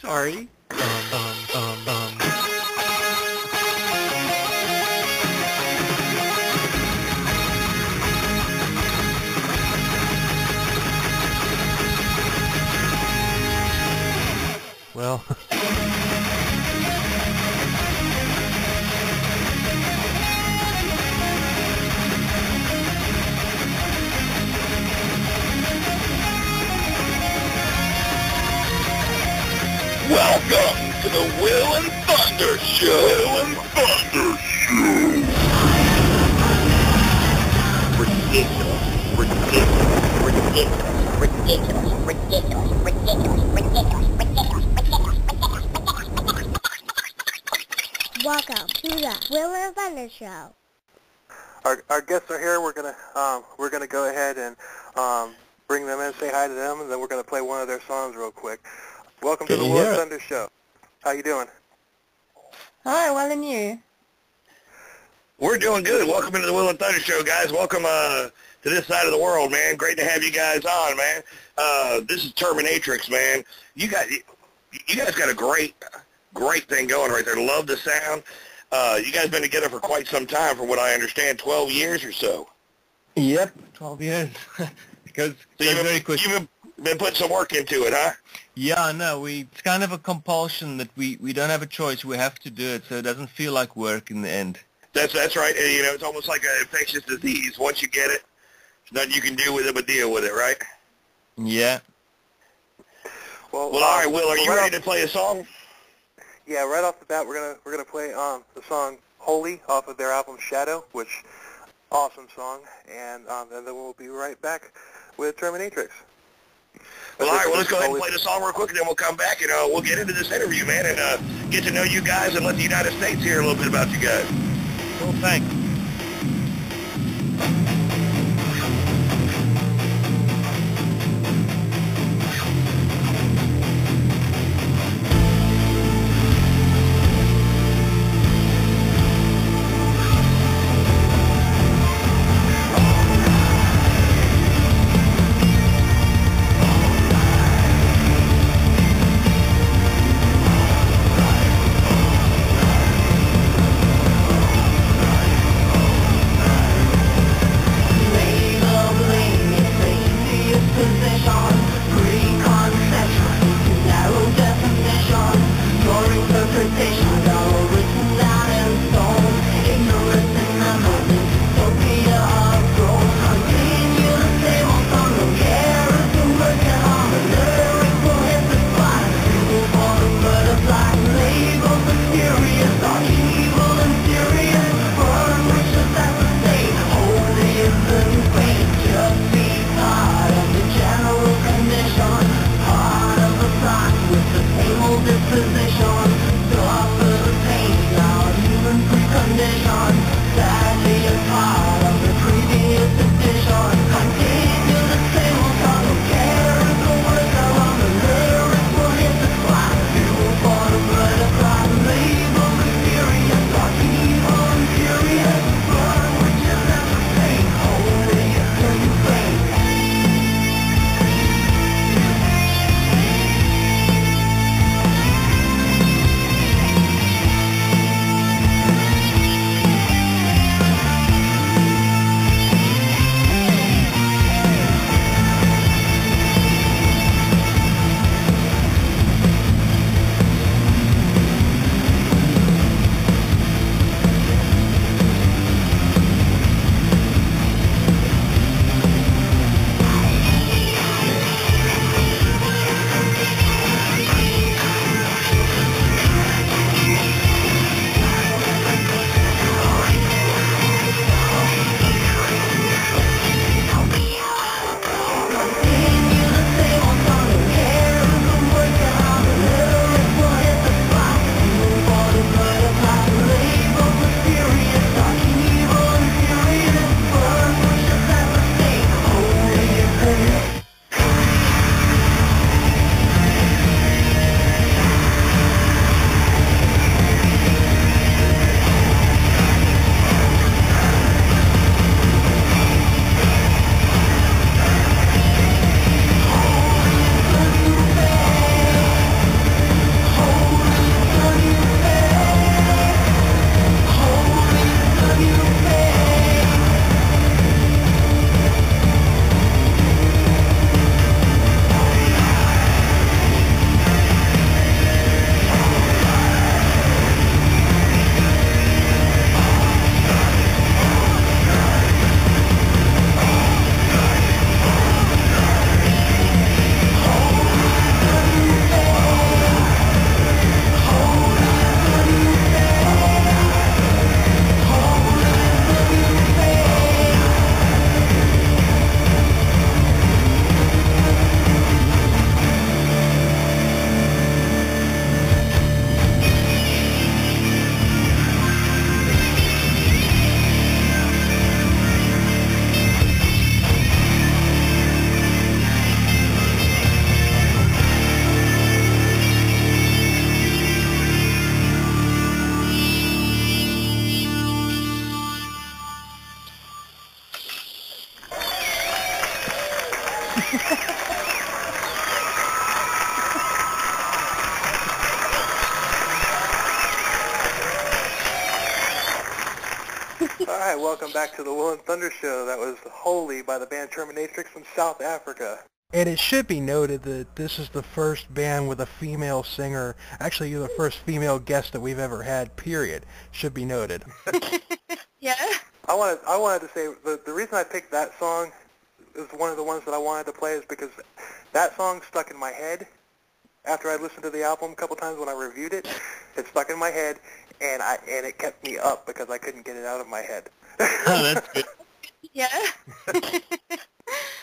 sorry. Well... Welcome to the Will and Thunder Show. Welcome to the Will and Thunder Show. Our guests are here. We're gonna go ahead and bring them in, say hi to them, and then we're gonna play one of their songs real quick. Welcome to the Will and Thunder Show. How you doing? Hi, well, and you? We're doing good. Welcome into the Will and Thunder Show, guys. Welcome to this side of the world, man. Great to have you guys on, man. This is Terminatryx, man. You guys got a great thing going right there. Love the sound. You guys been together for quite some time, from what I understand, 12 years or so. Yep, 12 years. Because very quick. You've been putting some work into it, huh? Yeah, no, it's kind of a compulsion that we don't have a choice. We have to do it, so it doesn't feel like work in the end. That's right. And, you know, it's almost like an infectious disease. Once you get it, there's nothing you can do with it but deal with it, right? Yeah. Well, all right, Will, are you ready to play a song? Yeah, right off the bat, we're gonna play the song "Holy" off of their album Shadow, which awesome song, and then we'll be right back with Terminatrix. Well, all right, well, let's go ahead and play the song real quick, and then we'll come back, and we'll get into this interview, man, and get to know you guys and let the United States hear a little bit about you guys. Well, thanks. right, welcome back to the Will and Thunder Show. That was Holy by the band Terminatryx from South Africa. And it should be noted that this is the first band with a female singer. Actually, you're the first female guest that we've ever had, period. Should be noted. Yeah. I wanted to say the reason I picked that song is one of the ones that I wanted to play is because that song stuck in my head after I listened to the album a couple times when I reviewed it. It stuck in my head, and it kept me up because I couldn't get it out of my head. Oh, that's good. Yeah.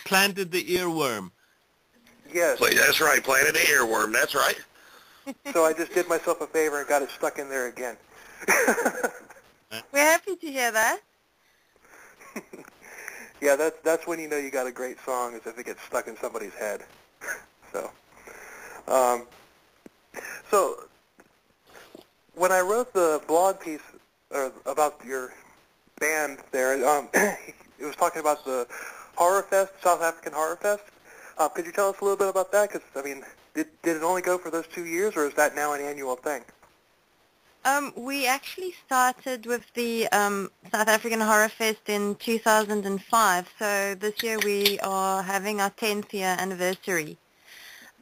Planted the earworm. Yes. That's right, planted the earworm. That's right. So I just did myself a favor and got it stuck in there again. We're happy to hear that. Yeah, that's when you know you got a great song, is if it gets stuck in somebody's head. So when I wrote the blog piece about your band there, it was talking about the Horror Fest, South African Horror Fest. Could you tell us a little bit about that? Because, I mean, did it only go for those 2 years, or is that now an annual thing? We actually started with the South African Horror Fest in 2005. So this year we are having our 10th year anniversary.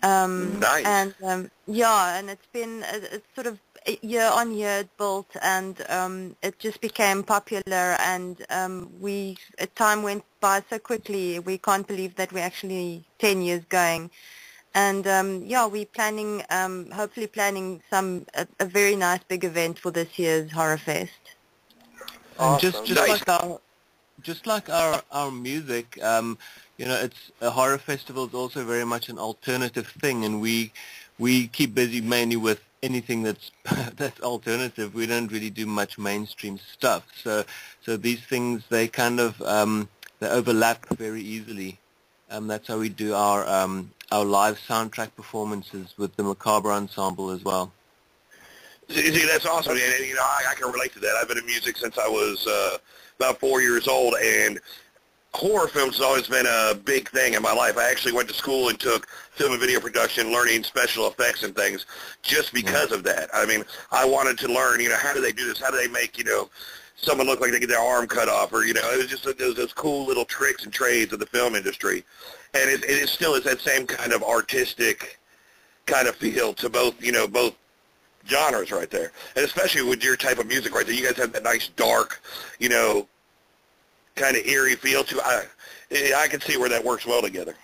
Nice. And yeah, and it's been it's sort of year on year it built, and it just became popular, and time went by so quickly. We can't believe that we're actually 10 years going. And yeah, we're planning, hopefully planning a very nice big event for this year's Horror Fest. Awesome. And just like our music, you know, a horror festival is also very much an alternative thing, and we keep busy mainly with anything that's alternative. We don't really do much mainstream stuff. So these things, they kind of they overlap very easily. That's how we do our live soundtrack performances with the Macabre Ensemble as well. See, that's awesome, and you know, I can relate to that. I've been in music since I was about 4 years old, and horror films has always been a big thing in my life. I actually went to school and took film and video production, learning special effects and things just because of that. I mean, I wanted to learn, you know, how do they do this? How do they make, you know, someone look like they get their arm cut off, or, you know, it was just those cool little tricks and trades of the film industry. And it still is that same kind of artistic kind of feel to both, you know, both genres right there. And especially with your type of music right there, you guys have that nice dark, you know, kind of eerie feel to it. I can see where that works well together.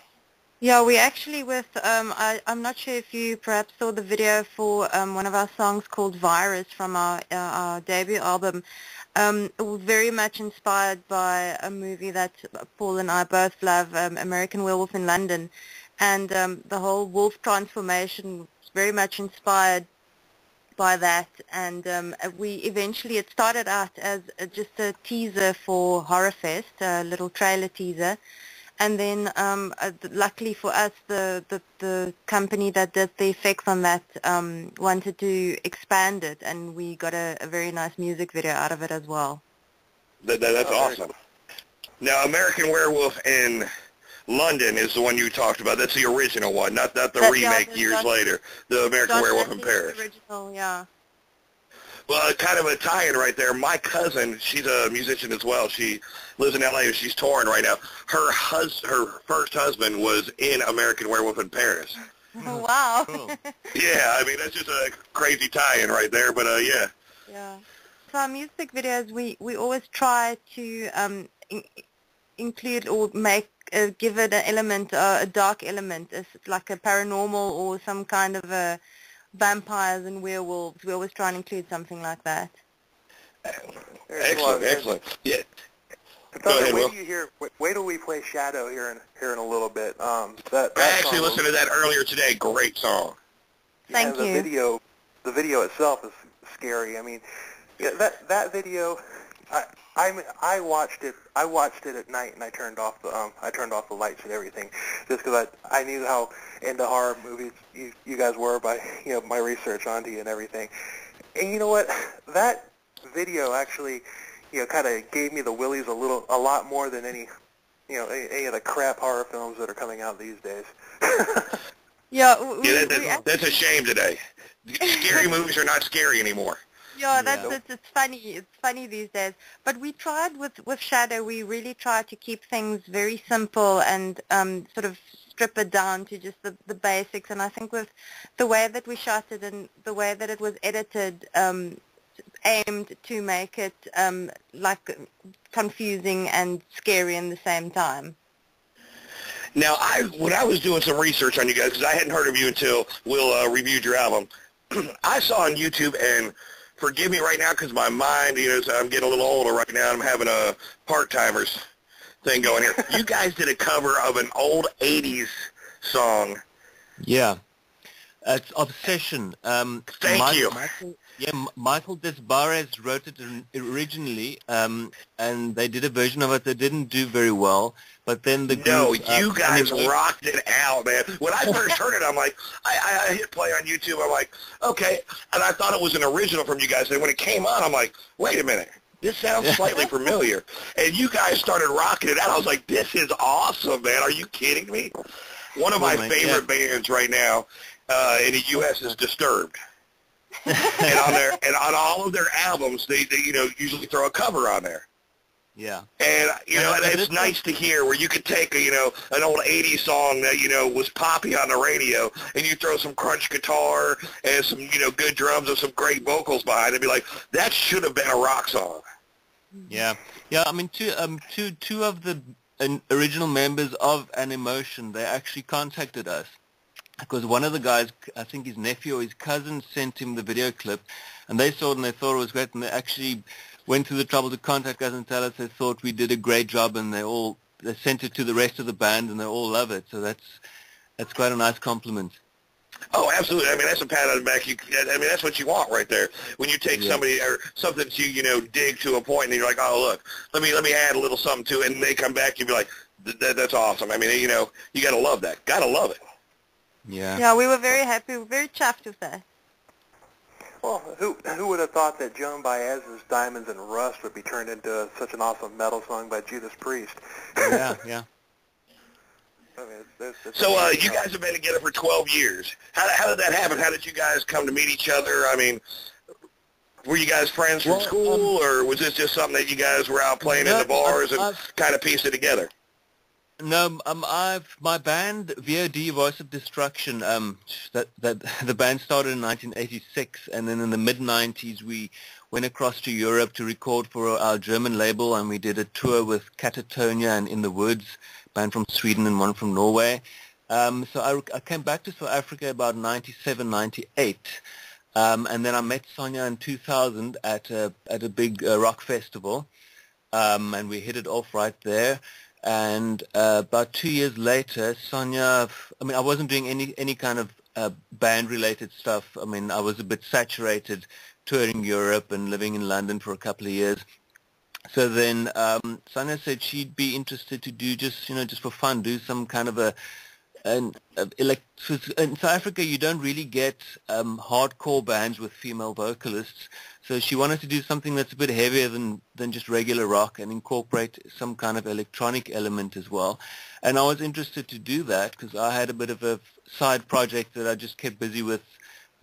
Yeah, we actually with, I'm not sure if you perhaps saw the video for one of our songs called Virus from our debut album. Very much inspired by a movie that Paul and I both love, American Werewolf in London. And the whole wolf transformation was very much inspired by that. And it started out as just a teaser for Horror Fest, a little trailer teaser. And then luckily for us, the company that did the effects on that wanted to expand it, and we got a very nice music video out of it as well. That's awesome. Now, American Werewolf in London is the one you talked about. That's the original one, not the remake years later, the American Werewolf in Paris. The original, yeah. Well, kind of a tie-in right there. My cousin, she's a musician as well. She lives in L.A. She's touring right now. Her first husband was in American Werewolf in Paris. Oh, wow. Cool. Yeah, I mean, that's just a crazy tie-in right there, but yeah. Yeah. So our music videos, we always try to include or give it an element, a dark element, it's like a paranormal or some kind of a vampires and werewolves. We always try and include something like that. Excellent. Yeah. Go ahead, Will. Wait till we play Shadow here in a little bit. I actually listened to that earlier today. Great song. Thank you. The video itself is scary. I mean, yeah, that video. I watched it. I watched it at night, and I turned off the lights and everything, just because I knew how into horror movies you guys were by my research onto you and everything. And you know what? That video actually kind of gave me the willies a lot more than any of the crap horror films that are coming out these days. Yeah, that's a shame today. Scary movies are not scary anymore. Yeah, that's Yeah. it's funny. It's funny these days. But we tried with Shadow. We really tried to keep things very simple and sort of strip it down to just the basics. And I think with the way that we shot it and the way that it was edited, aimed to make it like confusing and scary in the same time. Now, when I was doing some research on you guys, because I hadn't heard of you until Will reviewed your album, I saw on YouTube, and forgive me right now because my mind, so I'm getting a little older right now. I'm having a part-timers thing going here. You guys did a cover of an old 80s song. Yeah. It's Obsession. Thank you. Michael Desbarres wrote it originally, and they did a version of it that didn't do very well. But then the group... No, you guys rocked it out, man. When I first heard it, I'm like, I hit play on YouTube. I'm like, okay. And I thought it was an original from you guys. And when it came on, I'm like, wait a minute. This sounds slightly familiar. And you guys started rocking it out. I was like, this is awesome, man. Are you kidding me? One of my favorite bands right now in the U.S. is Disturbed. and on all of their albums, they usually throw a cover on there. Yeah. And, and it's nice to hear where you could take, an old 80s song that, was poppy on the radio, and you throw some crunch guitar and some, good drums and some great vocals behind it, and be like, that should have been a rock song. Yeah. Yeah, I mean, two of the original members of An Emotion, they actually contacted us. Because one of the guys, I think his nephew or his cousin, sent him the video clip, and they saw it and they thought it was great, and they actually went through the trouble to contact us and tell us they thought we did a great job, and they sent it to the rest of the band, and they all love it. So that's quite a nice compliment. Oh, absolutely. I mean, that's a pat on the back. That's what you want right there. When you take somebody or something that you dig to a point, and you're like, oh, look, let me add a little something to it, and they come back, you'd be like, that's awesome. I mean, you got to love that. Got to love it. Yeah. Yeah, we were very happy, very chuffed with that. Well, who would have thought that Joan Baez's Diamonds and Rust would be turned into such an awesome metal song by Judas Priest? Yeah, yeah. I mean, So you guys have been together for 12 years. How did that happen? How did you guys come to meet each other? I mean, were you guys friends from school, or was this just something that you guys were out playing in the bars and kind of pieced it together? No, my band VOD, Voice of Destruction. That the band started in 1986, and then in the mid-90s we went across to Europe to record for our German label, and we did a tour with Catatonia and In the Woods, band from Sweden and one from Norway. So I came back to South Africa about 97, 98, and then I met Sonja in 2000 at a big rock festival, and we hit it off right there. And about 2 years later, Sonja, I wasn't doing any kind of band-related stuff. I mean, I was a bit saturated touring Europe and living in London for a couple of years. So then Sonja said she'd be interested to do just for fun, do some kind of in South Africa, you don't really get hardcore bands with female vocalists. So she wanted to do something that's a bit heavier than just regular rock and incorporate some kind of electronic element as well. And I was interested to do that because I had a bit of a side project that I just kept busy with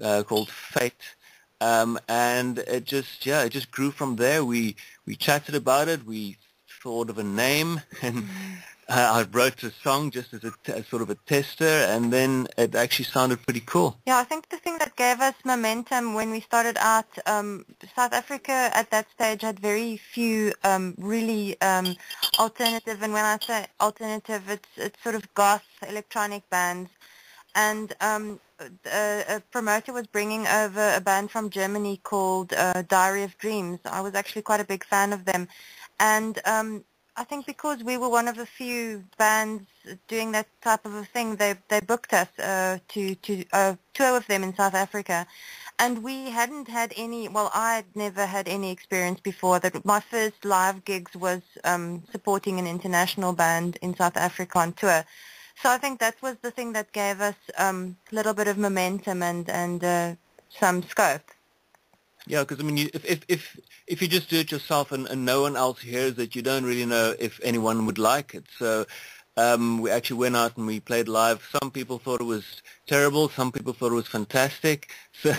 called Fate. And it just grew from there. We chatted about it. We thought of a name, and I wrote a song just as a sort of a tester, and then it actually sounded pretty cool. Yeah, I think the thing that gave us momentum when we started out, South Africa at that stage had very few really alternative, and when I say alternative, it's sort of goth electronic bands. And a promoter was bringing over a band from Germany called Diary of Dreams. I was actually quite a big fan of them. And I think because we were one of the few bands doing that type of a thing, they booked us to tour with them in South Africa. And we hadn't had any, well, I'd never had any experience before. That my first live gigs was supporting an international band in South Africa on tour. So I think that was the thing that gave us a little bit of momentum and some scope. Yeah, because I mean, if you just do it yourself and no one else hears it, you don't really know if anyone would like it. So We actually went out and we played live. Some people thought it was terrible. Some people thought it was fantastic. So,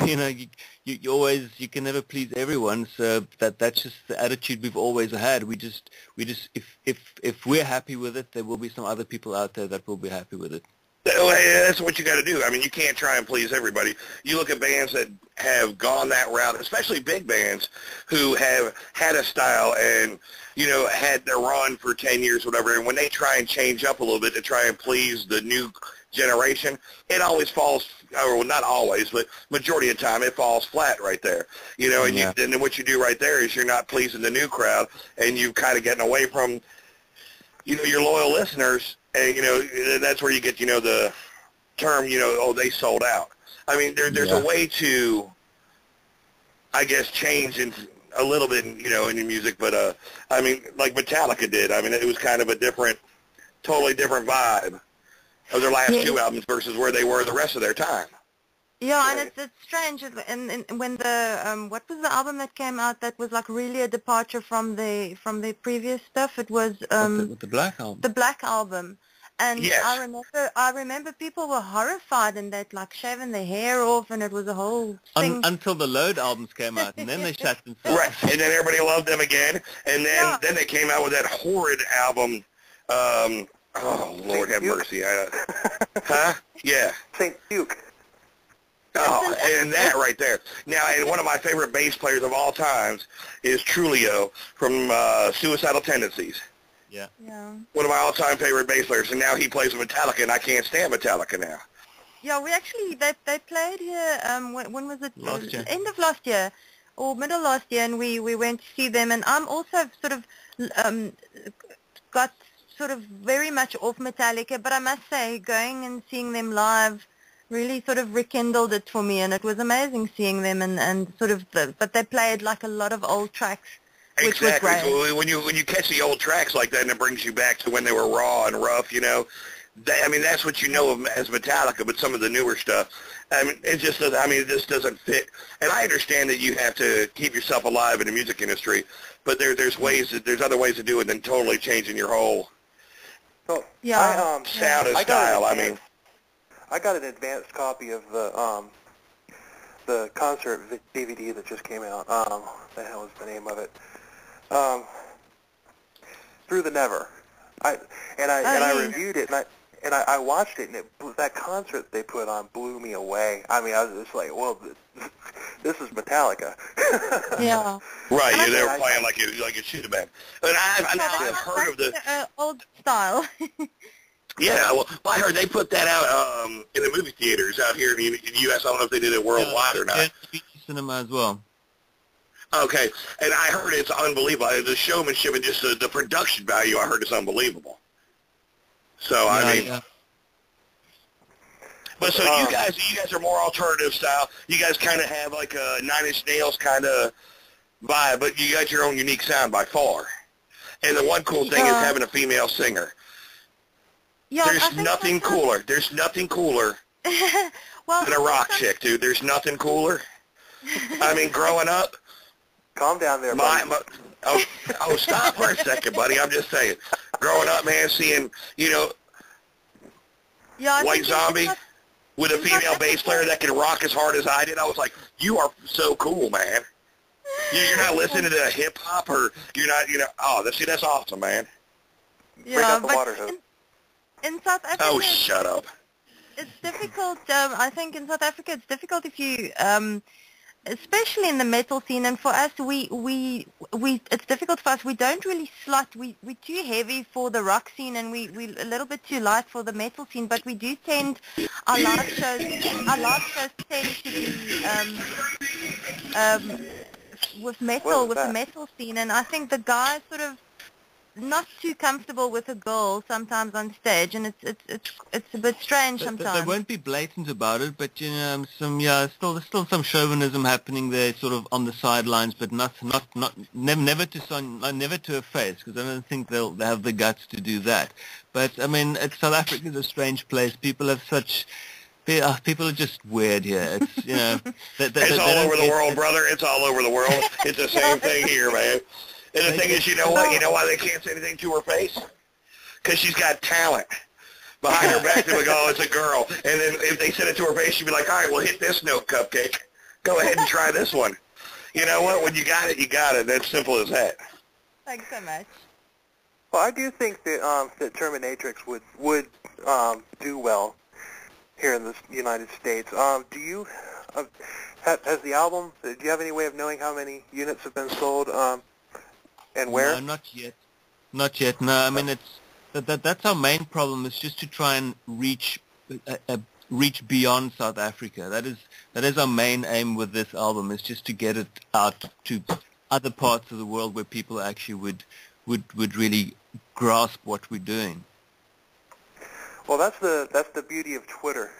you always, you can never please everyone. So that's just the attitude we've always had. We just, if we're happy with it, there will be some other people out there that will be happy with it. That's what you got to do. I mean, you can't try and please everybody. You look at bands that have gone that route, especially big bands who have had a style and, had their run for 10 years, whatever, and when they try and change up a little bit to try and please the new generation, it always falls, or not always, but majority of the time, it falls flat right there. And then what you do right there is you're not pleasing the new crowd, and you're kind of getting away from, your loyal listeners. And, that's where you get, the term, oh, they sold out. I mean, there's a way to, I guess, change a little bit, in your music. But, I mean, like Metallica did. I mean, it was kind of a totally different vibe of their last two albums versus where they were the rest of their time. Yeah, and it's strange. And when the what was the album that came out that was like really a departure from the previous stuff? It was the Black Album. The Black Album. And yes. I remember people were horrified and they'd like shaven their hair off, and it was a whole thing. Until the Load albums came out, and then they shut themselves. Right, and then everybody loved them again, and then they came out with that horrid album. Oh Lord have mercy. Huh? Yeah. St. Duke. Oh, and that right there. Now, and one of my favorite bass players of all times is Trulio from Suicidal Tendencies. Yeah. One of my all-time favorite bass players, and now he plays with Metallica, and I can't stand Metallica now. Yeah, we actually, they played here, when was it? Last year. End of last year, or middle last year, and we went to see them, and I'm also sort of got sort of very much off Metallica, but I must say, going and seeing them live really sort of rekindled it for me, and it was amazing seeing them, and sort of, but they played like a lot of old tracks. Exactly. So when you catch the old tracks like that, and it brings you back to when they were raw and rough, I mean, that's what you know of as Metallica. But some of the newer stuff, I mean, it just doesn't. I mean, it just doesn't fit. And I understand that you have to keep yourself alive in the music industry, but there's other ways to do it than totally changing your whole sound and style. I mean, I got an advanced copy of the concert DVD that just came out. What the hell is the name of it? Through the Never. I reviewed it, and I watched it, and that concert they put on blew me away. I mean, I was just like, well, this is Metallica. Yeah. Right. They were playing like it should have been. And I've heard of the old style. Yeah, well, I heard they put that out in the movie theaters out here in the U.S. I don't know if they did it worldwide or not. Yeah, cinema as well. Okay, and I heard it's unbelievable. The showmanship and just the production value, I heard is unbelievable. So, I mean... Yeah. But so you guys are more alternative style. You guys kind of have like a Nine Inch Nails kind of vibe, but you got your own unique sound by far. And the one cool thing is having a female singer. Yeah, There's nothing cooler. There's nothing cooler than a rock chick, dude. There's nothing cooler. I mean, growing up... Calm down there, buddy. Stop for a second, buddy. I'm just saying. Growing up, man, seeing, White Zombie with a female bass player that can rock as hard as I did, I was like, you are so cool, man. You're not listening to hip-hop, or you're not, that's awesome, man. Yeah, Break out the water hose. In South Africa... Oh, shut up. It's difficult, I think in South Africa it's difficult if you... especially in the metal scene, and for us, it's difficult for us. We don't really slot. We're too heavy for the rock scene, and we're a little bit too light for the metal scene. But we do tend our live shows tend to be with the metal scene, and I think the guys sort of not too comfortable with a girl sometimes on stage, and it's a bit strange sometimes. They won't be blatant about it, but there's still some chauvinism happening there, sort of on the sidelines, but never to her face, because I don't think they'll have the guts to do that. But I mean, South Africa is a strange place. People have such. People are just weird here. It's it's all over the world, brother. It's all over the world. It's the same thing here, man. And the thing is, you know what? You know why they can't say anything to her face? because she's got talent. Behind her back, they would go, oh, it's a girl. And then if they said it to her face, she'd be like, all right, well, hit this note, Cupcake. Go ahead and try this one. You know what? When you got it, you got it. That's simple as that. Thanks so much. Well, I do think that that Terminatryx would do well here in the United States. Do you has the album? Do you have any way of knowing how many units have been sold and where? No, not yet. Not yet. No, I mean that's our main problem. Is just to try and reach beyond South Africa. That is our main aim with this album. Is just to get it out to other parts of the world where people actually would really grasp what we're doing. Well, that's the beauty of Twitter.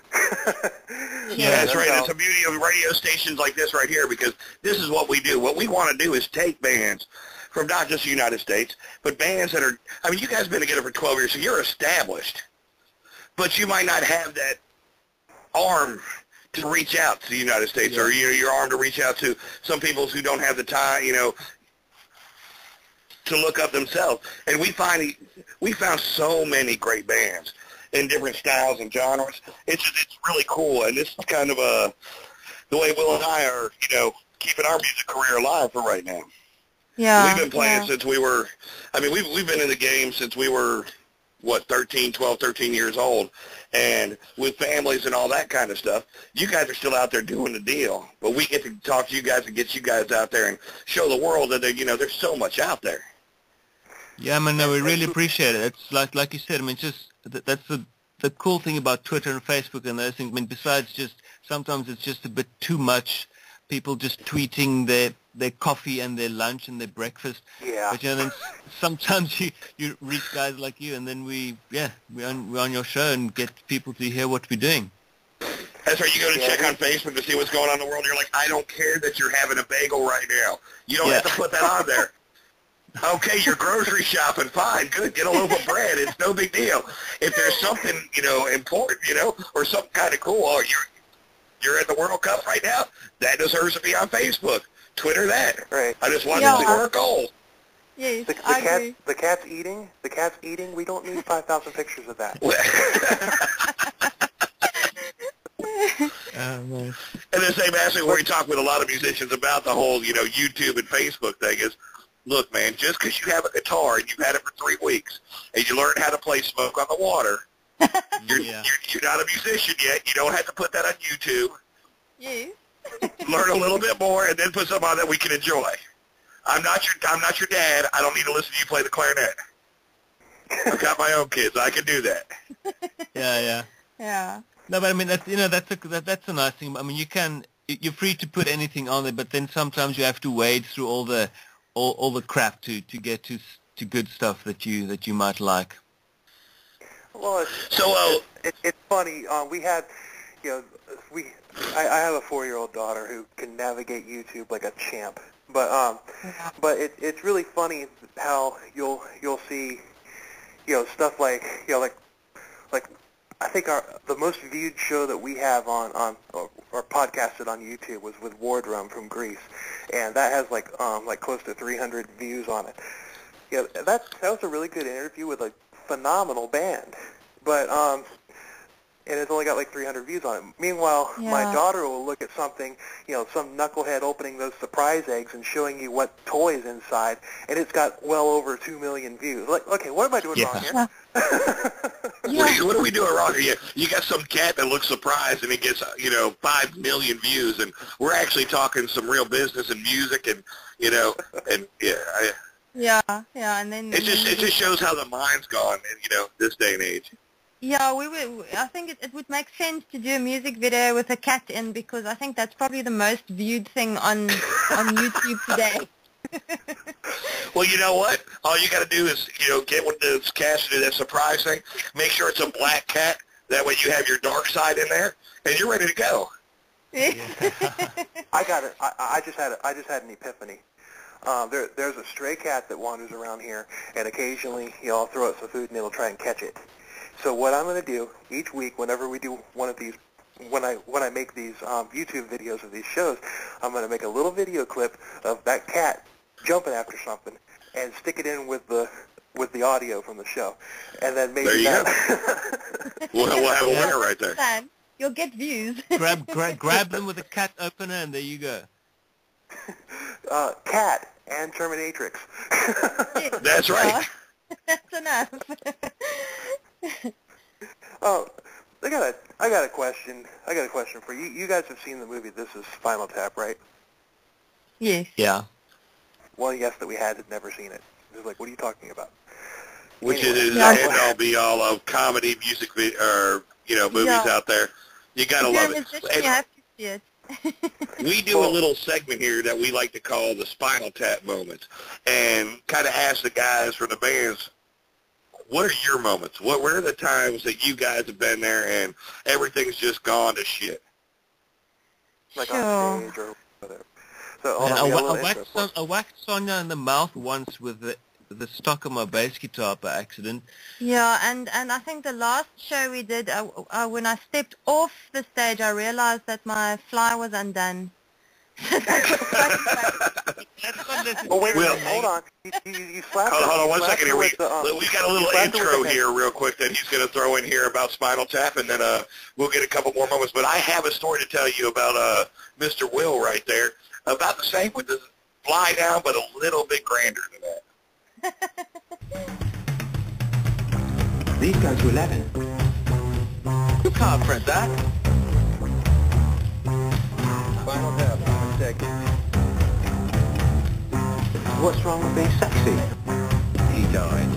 Yeah, that's right. That's the beauty of radio stations like this right here, because this is what we do. What we want to do is take bands from not just the United States, but bands that are, I mean, you guys have been together for 12 years, so you're established. But you might not have that arm to reach out to the United States, or your arm to reach out to some people who don't have the time, to look up themselves. And we found so many great bands in different styles and genres. It's really cool, and this is kind of the way Will and I are, keeping our music career alive for right now. Yeah. We've been playing since we were, we've been in the game since we were, 12, 13 years old, and with families and all that kind of stuff. You guys are still out there doing the deal, but we get to talk to you guys and get you guys out there and show the world that, there's so much out there. Yeah, no, we really appreciate it. It's like you said, just that's the cool thing about Twitter and Facebook and those things. Besides just sometimes it's just a bit too much. People just tweeting their coffee and their lunch and their breakfast. Yeah. But then sometimes you reach guys like you, and then we're on your show and get people to hear what we're doing. That's right. You go to check on Facebook to see what's going on in the world. You're like, I don't care that you're having a bagel right now. You don't have to put that on there. Okay, you're grocery shopping. Fine, good. Get a loaf of bread. It's no big deal. If there's something, important, or something kind of cool, you're at the World Cup right now, that deserves to be on Facebook. Twitter that. Right. I just wanted to see our goal. Yes, I agree. The cat's eating, we don't need 5,000 pictures of that. And the same aspect where we talk with a lot of musicians about the whole, YouTube and Facebook thing is, look, man, just because you have a guitar and you've had it for 3 weeks and you learn how to play Smoke on the Water, you're not a musician yet. You don't have to put that on YouTube. Yeah. Learn a little bit more and then put something on that we can enjoy. I'm not your dad. I don't need to listen to you play the clarinet. I've got my own kids. I can do that. Yeah. No, but that's a nice thing. You're free to put anything on there, but then sometimes you have to wade through all the crap to get to good stuff that you might like. Well, it's funny. We had, I have a 4-year-old daughter who can navigate YouTube like a champ. But it's really funny how you'll see, stuff like I think the most viewed show that we have on or podcasted on YouTube was with Wardrum from Greece, and that has like close to 300 views on it. Yeah, that was a really good interview with a phenomenal band, but and it's only got like 300 views on it. Meanwhile, my daughter will look at something, some knucklehead opening those surprise eggs and showing you what toy's inside, and it's got well over 2 million views. Like, okay, what am I doing wrong here? What are we doing wrong here? You got some cat that looks surprised and it gets, 5 million views, and we're actually talking some real business and music and, and and then it just shows how the mind's gone in, this day and age. Yeah, I think it would make sense to do a music video with a cat in, because I think that's probably the most viewed thing on YouTube today. Well, you know what? All you got to do is, get with this cat to do that surprise thing. Make sure it's a black cat. That way you have your dark side in there, and you're ready to go. I got it. I just had an epiphany. There's a stray cat that wanders around here, and occasionally, I'll throw it some food, and it'll try and catch it. So what I'm going to do each week, whenever we do one of these, when I make these YouTube videos of these shows, I'm going to make a little video clip of that cat jumping after something and stick it in with the with the audio from the show, and then maybe there you that. go. We'll have a winner right there. You'll get views. grab them with a cat opener, and there you go. Cat and Terminatrix. That's right. That's enough. Oh, I got a question. I got a question for you. You guys have seen the movie This Is Spinal Tap, right? Yes. Yeah. One guest that we had never seen it. He was like, "What are you talking about?" Which Anyway. is the end-all, be-all of comedy, music, or movies out there. You gotta love it. You have to see it. We do a little segment here that we like to call the Spinal Tap moments, and kind of ask the guys from the bands, what are your moments? What are the times that you guys have been there and everything's just gone to shit? Like on stage or whatever. So hold on, I whacked Sonja in the mouth once with the stock of my bass guitar by accident. Yeah, and I think the last show we did, when I stepped off the stage, I realized that my fly was undone. Oh, wait a minute, hold on. You slapped Hold on one slapped second her here. with We got a little intro here real quick that he's going to throw in here about Spinal Tap, and then we'll get a couple more moments. But I have a story to tell you about Mr. Will right there. About the same with the fly down, but a little bit grander than that. These go to 11. You can't print that. Final Tap, one second. What's wrong with being sexy? He died.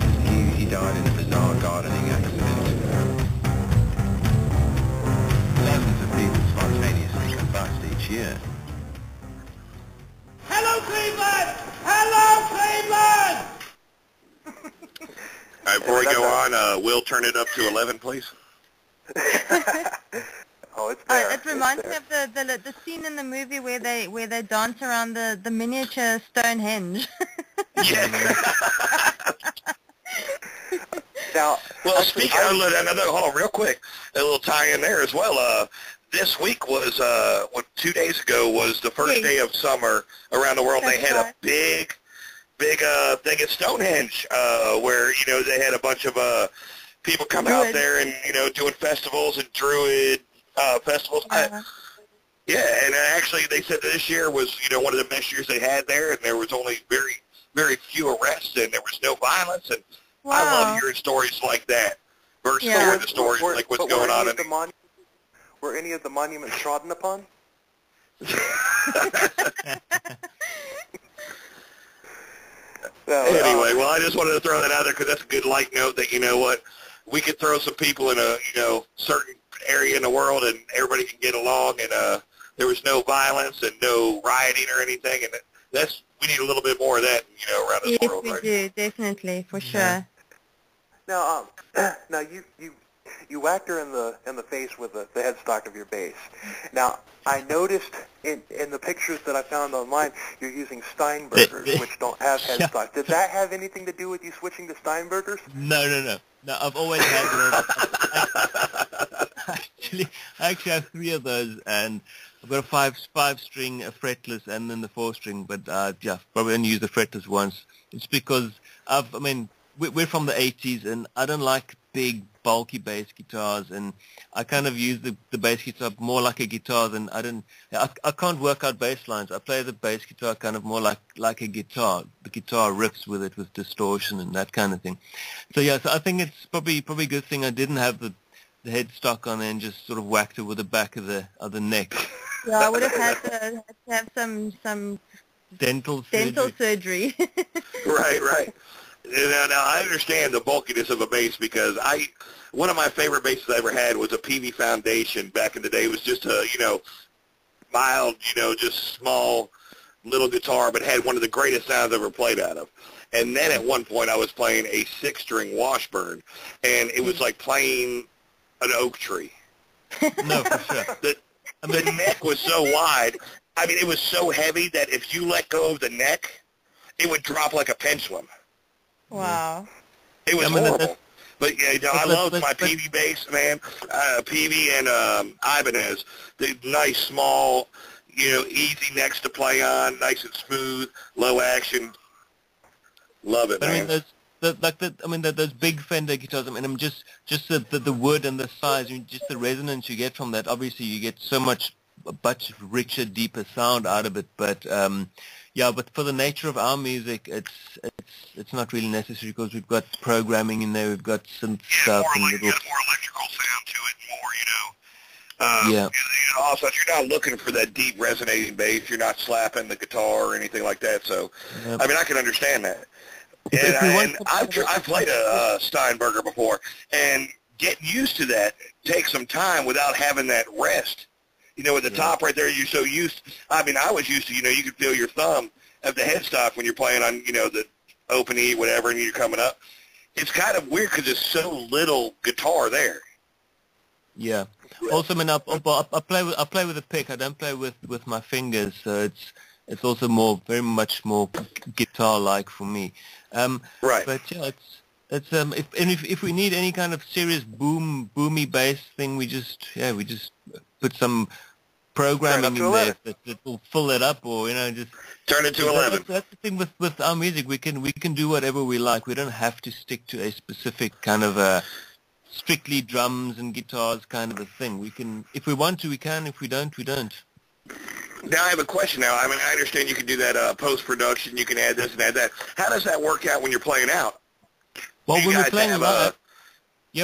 He died in a bizarre gardening accident. Thousands of people spontaneously combust each year. Hello, Cleveland! Hello, Cleveland! All right, before we go on, Will, turn it up to 11, please. Oh, it's there. It reminds me of the scene in the movie where they dance around the miniature Stonehenge. Yeah. Now, well, speaking of another, hold on, real quick, a little tie-in there as well. This week was, 2 days ago was the first day of summer around the world. They had a big thing at Stonehenge, where, they had a bunch of people come out there and, doing festivals and Druid festivals. Yeah, and actually they said that this year was, one of the best years they had there, and there was only very, very few arrests, and there was no violence, and I love hearing stories like that versus hearing the stories like what's going on. Were any of the monuments trodden upon? Anyway, well, I just wanted to throw that out there because that's a good light note that, we could throw some people in a, certain area in the world and everybody can get along, and there was no violence and no rioting or anything, and we need a little bit more of that, around this world, right? Yes, we do, definitely, for sure. Now, now you whacked her in the face with the headstock of your bass. Now, I noticed in the pictures that I found online, you're using Steinbergers, which don't have headstocks. Did that have anything to do with you switching to Steinbergers? No, I've always had those. I actually have 3 of those, and I've got a five string, a fretless, and then the 4-string. But probably only use the fretless once. It's because we're from the 80s, and I don't like big, bulky bass guitars, and I kind of use the bass guitar more like a guitar than I can't work out bass lines. I play the bass guitar kind of more like a guitar. The guitar riffs with it with distortion and that kind of thing. So so I think it's probably a good thing I didn't have the headstock on there and just sort of whacked it with the back of the neck. Yeah, I would have had to have some dental surgery. Right. Now, I understand the bulkiness of a bass because one of my favorite basses I ever had was a PV Foundation back in the day. It was just a, mild, just small little guitar, but had one of the greatest sounds I've ever played out of. And then at one point I was playing a 6-string Washburn, and it was like playing an oak tree. No, for sure. The neck was so wide. It was so heavy that if you let go of the neck, it would drop like a pendulum. Wow. It was horrible. But I love my PV bass, man. PV and Ibanez. The nice, small, easy necks to play on, nice and smooth, low action. Love it, man. those big Fender guitars. I mean, just the wood and the size, I mean, just the resonance you get from that. Obviously, you get so much richer, deeper sound out of it. But but for the nature of our music, it's not really necessary because we've got programming in there, we've got synth stuff and little. You got more electrical sound to it, more. Also, you're not looking for that deep resonating bass. You're not slapping the guitar or anything like that. So, I mean, I can understand that. And I've played a Steinberger before, and getting used to that takes some time without having that rest. You know, at the top right there, you're so used. I mean, I was used to, you could feel your thumb at the headstock when you're playing on, the open E, whatever, and you're coming up. It's kind of weird because there's so little guitar there. Yeah. Also, I mean, I play with a pick. I don't play with my fingers, so it's also very much more guitar-like for me. Right. But yeah, if we need any kind of serious boomy bass thing, we just put some programming in there that will fill it up, or just turn it to 11. That's the thing with our music. We can do whatever we like. We don't have to stick to a specific kind of a strictly drums and guitars kind of a thing. We can, if we want to, we can. If we don't, we don't. Now I have a question. Now, I mean, I understand you can do that post-production. You can add this and add that. How does that work out when you're playing out? Well, when we're playing live, we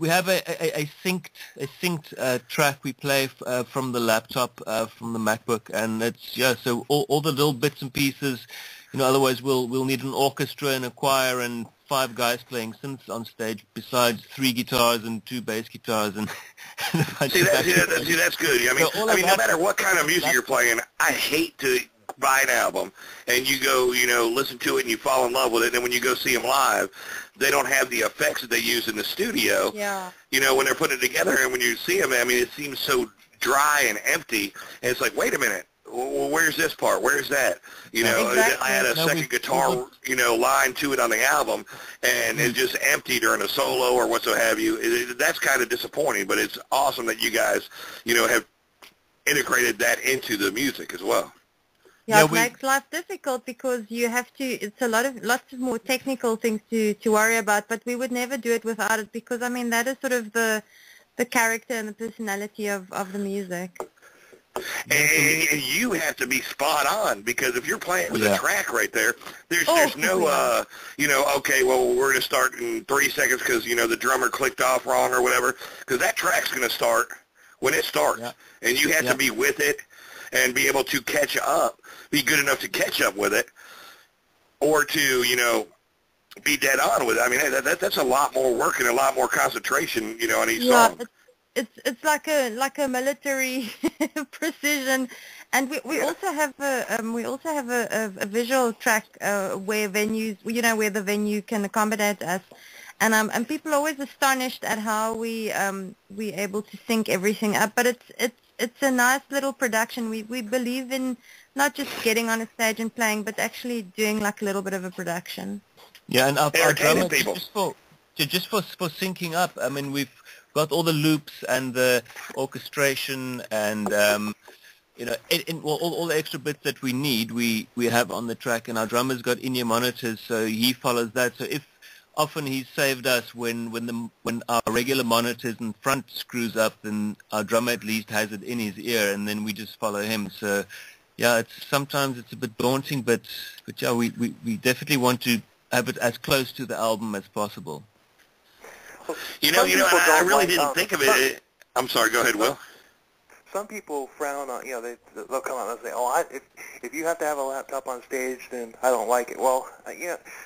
have a synced track we play from the laptop, from the MacBook, and it's so all the little bits and pieces. Otherwise we'll need an orchestra and a choir and 5 guys playing synths on stage, besides 3 guitars and 2 bass guitars and a bunch See, that's good. I mean, no matter what kind of music you're playing, I hate to buy an album and you go, listen to it and you fall in love with it, and then when you go see them live, they don't have the effects that they use in the studio. Yeah. When they're putting it together, and when you see them, I mean, it seems so dry and empty, and it's like, wait a minute. Well, where's this part? Where's that? Exactly. I had a second guitar, line to it on the album, and it's just empty during a solo or what so have you. That's kind of disappointing, but it's awesome that you guys, have integrated that into the music as well. Yeah, it makes life difficult because you have to. It's lots of more technical things to worry about, but we would never do it without it because I mean that is sort of the character and the personality of the music. And you have to be spot on, because if you're playing with a track right there, there's no, okay, well, we're going to start in 3 seconds because, the drummer clicked off wrong or whatever, because that track's going to start when it starts. Yeah. And you have to be with it and be able to catch up, be good enough to catch up with it, or to, be dead on with it. I mean, that's a lot more work and a lot more concentration, on each song. It's like a military precision, and we also have a visual track where venues, where the venue can accommodate us, and people are always astonished at how we able to sync everything up. But it's a nice little production. We believe in not just getting on a stage and playing, but actually doing like a little bit of a production. Yeah, and our drummer just for syncing up. I mean, we've got all the loops and the orchestration and all the extra bits that we need. We have on the track, and our drummer's got in-ear monitors, so he follows that. So if often he's saved us when our regular monitors in front screws up, then our drummer at least has it in his ear, and then we just follow him. So yeah, sometimes it's a bit daunting, but yeah, we definitely want to have it as close to the album as possible. I really didn't think of it. I'm sorry, go ahead, Will. Some people frown on, they'll come out and say, if you have to have a laptop on stage, then I don't like it. Well,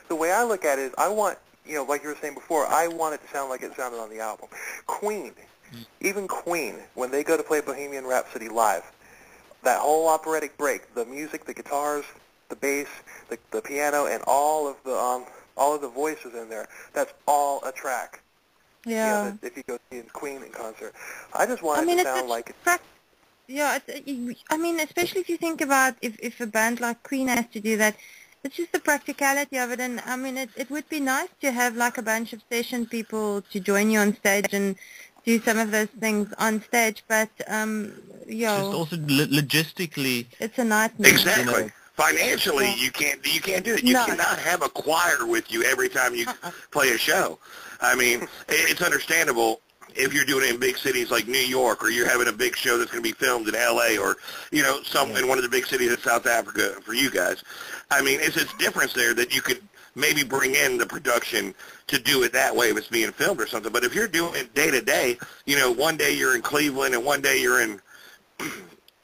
the way I look at it is I want, like you were saying before, I want it to sound like it sounded on the album. Queen, even Queen, when they go to play Bohemian Rhapsody live, that whole operatic break, the music, the guitars, the bass, the piano, and all of the voices in there, that's all a track. Yeah. If you go see Queen in concert, I just want it to sound like it. Yeah, I mean, especially if you think about if a band like Queen has to do that, it's just the practicality of it. And I mean, it would be nice to have like a bunch of session people to join you on stage and do some of those things on stage. But just also logistically, it's a nightmare. Exactly. Financially, you can't do it. You cannot have a choir with you every time you play a show. I mean, it's understandable if you're doing it in big cities like New York, or you're having a big show that's going to be filmed in L.A. or, you know, in one of the big cities in South Africa for you guys. I mean, it's this difference there that you could maybe bring in the production to do it that way if it's being filmed or something. But if you're doing it day to day, you know, one day you're in Cleveland and one day you're in,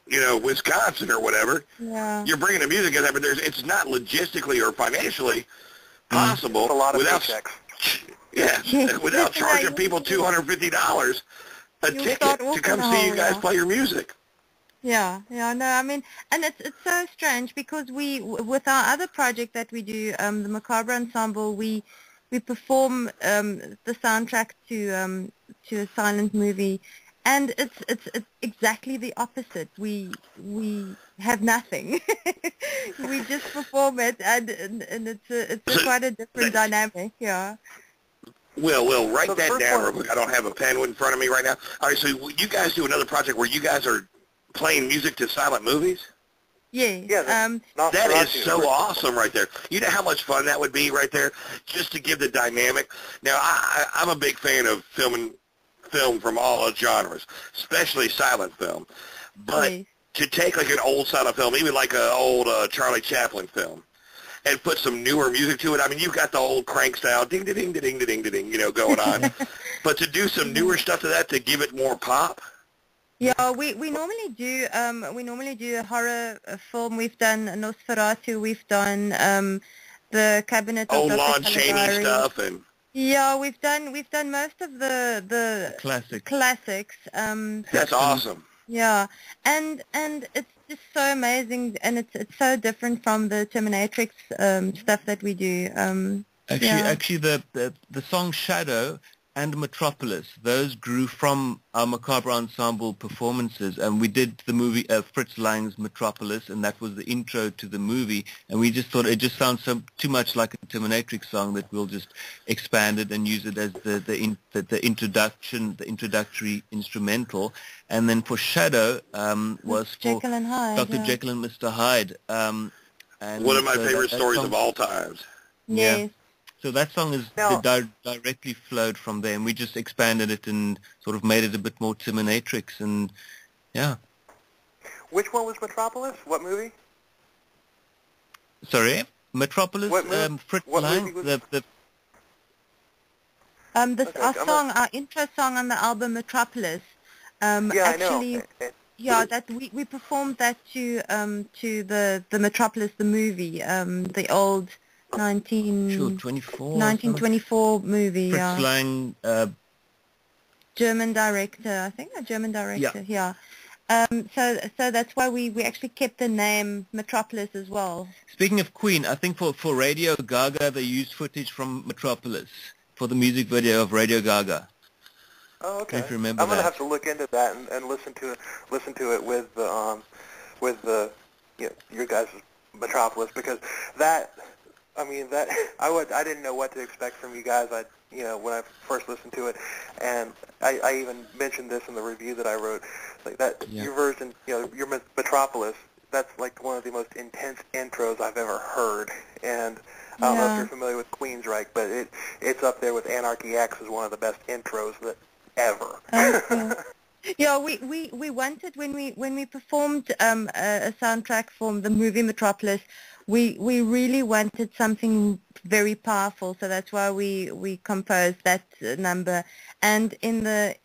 you know, Wisconsin or whatever, you're bringing the music in there, but it's not logistically or financially possible a lot of without paychecks. without charging people $250 a ticket to come see you guys play your music. Yeah, no, I mean, and it's so strange because with our other project that we do, the Macabre Ensemble, we perform the soundtrack to a silent movie, and it's exactly the opposite. We have nothing. We just perform it, and it's quite a different dynamic. Yeah. Will, write that down real quick. I don't have a pen in front of me right now. All right, so you guys do another project where you guys are playing music to silent movies? Yes. Yeah, that is so awesome right there. You know how much fun that would be right there, just to give the dynamic. Now, I'm a big fan of film from all genres, especially silent film. But to take like an old silent film, even like an old Charlie Chaplin film, and put some newer music to it. I mean, you've got the old crank style, ding, ding, ding, ding, ding, ding, you know, going on. But to do some newer stuff to that to give it more pop. Yeah, we normally do a horror film. We've done Nosferatu. We've done the Cabinet of Dr. Lon Chaney stuff, and we've done most of the classics. That's awesome. Yeah, and it's just so amazing, and it's so different from the Terminatrix stuff that we do. Actually, the song Shadow and Metropolis, those grew from our Macabre Ensemble performances, and we did the movie Fritz Lang's Metropolis, and that was the intro to the movie, and we just thought it just sounds too much like a Terminatrix song that we'll just expand it and use it as the introductory instrumental. And then for Shadow was for Jekyll and Hyde, Dr. Jekyll and Mr. Hyde. And one of my favorite stories of all times. Yes. Yeah. So that song is directly flowed from there, and we just expanded it and sort of made it a bit more Terminatrix, and yeah. Which one was Metropolis? What movie? Sorry? Metropolis? What movie? Fritz Lang? Our intro song on the album Metropolis. Actually, I know. Yeah, that we performed that to the Metropolis, the movie, the old 1924 movie. Fritz Lang, German director, I think a German director. Yeah. So that's why we actually kept the name Metropolis as well. Speaking of Queen, I think for Radio Gaga they used footage from Metropolis for the music video of Radio Gaga. Oh, okay. If you remember I'm gonna have to look into that and listen to it with the your guys' Metropolis, because I didn't know what to expect from you guys. When I first listened to it, and I even mentioned this in the review that I wrote, like that your version, your Metropolis, that's like one of the most intense intros I've ever heard. And I don't know if you're familiar with Queensryche, but it's up there with Anarchy X as one of the best intros ever. Okay. Yeah, we wanted when we performed a soundtrack for the movie Metropolis, we really wanted something very powerful, so that's why we composed that number. And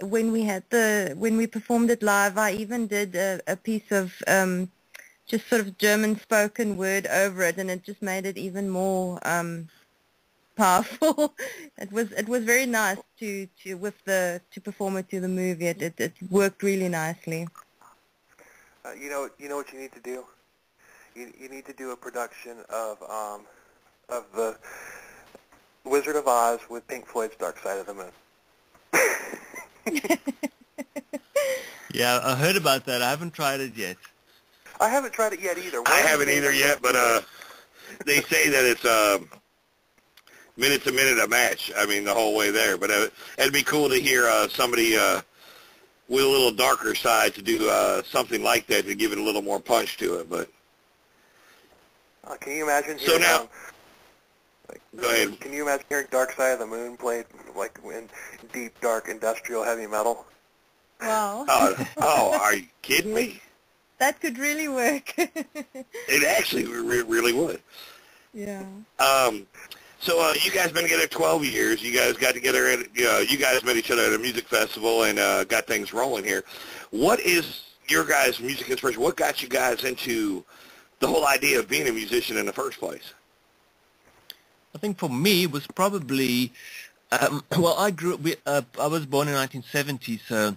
when we performed it live, I even did a piece of just sort of German spoken word over it, and it just made it even more powerful. It was very nice to perform it to the movie. It worked really nicely. You know what you need to do? You need to do a production of the Wizard of Oz with Pink Floyd's Dark Side of the Moon. Yeah, I heard about that. I haven't tried it yet. I haven't tried it yet either. I haven't either yet, but they say that it's minute to minute a match. I mean, the whole way there. But it'd be cool to hear somebody with a little darker side to do something like that to give it a little more punch to it. But Can you imagine So hearing, now, go ahead. Can you imagine hearing Dark Side of the Moon played like in deep, dark, industrial heavy metal? Wow. Are you kidding me? That could really work. It actually really would. Yeah. So you guys been together 12 years. You guys got together at, you guys met each other at a music festival and got things rolling here. What is your guys' music inspiration? What got you guys into the whole idea of being a musician in the first place? I think for me it was probably, well, I was born in 1970, so,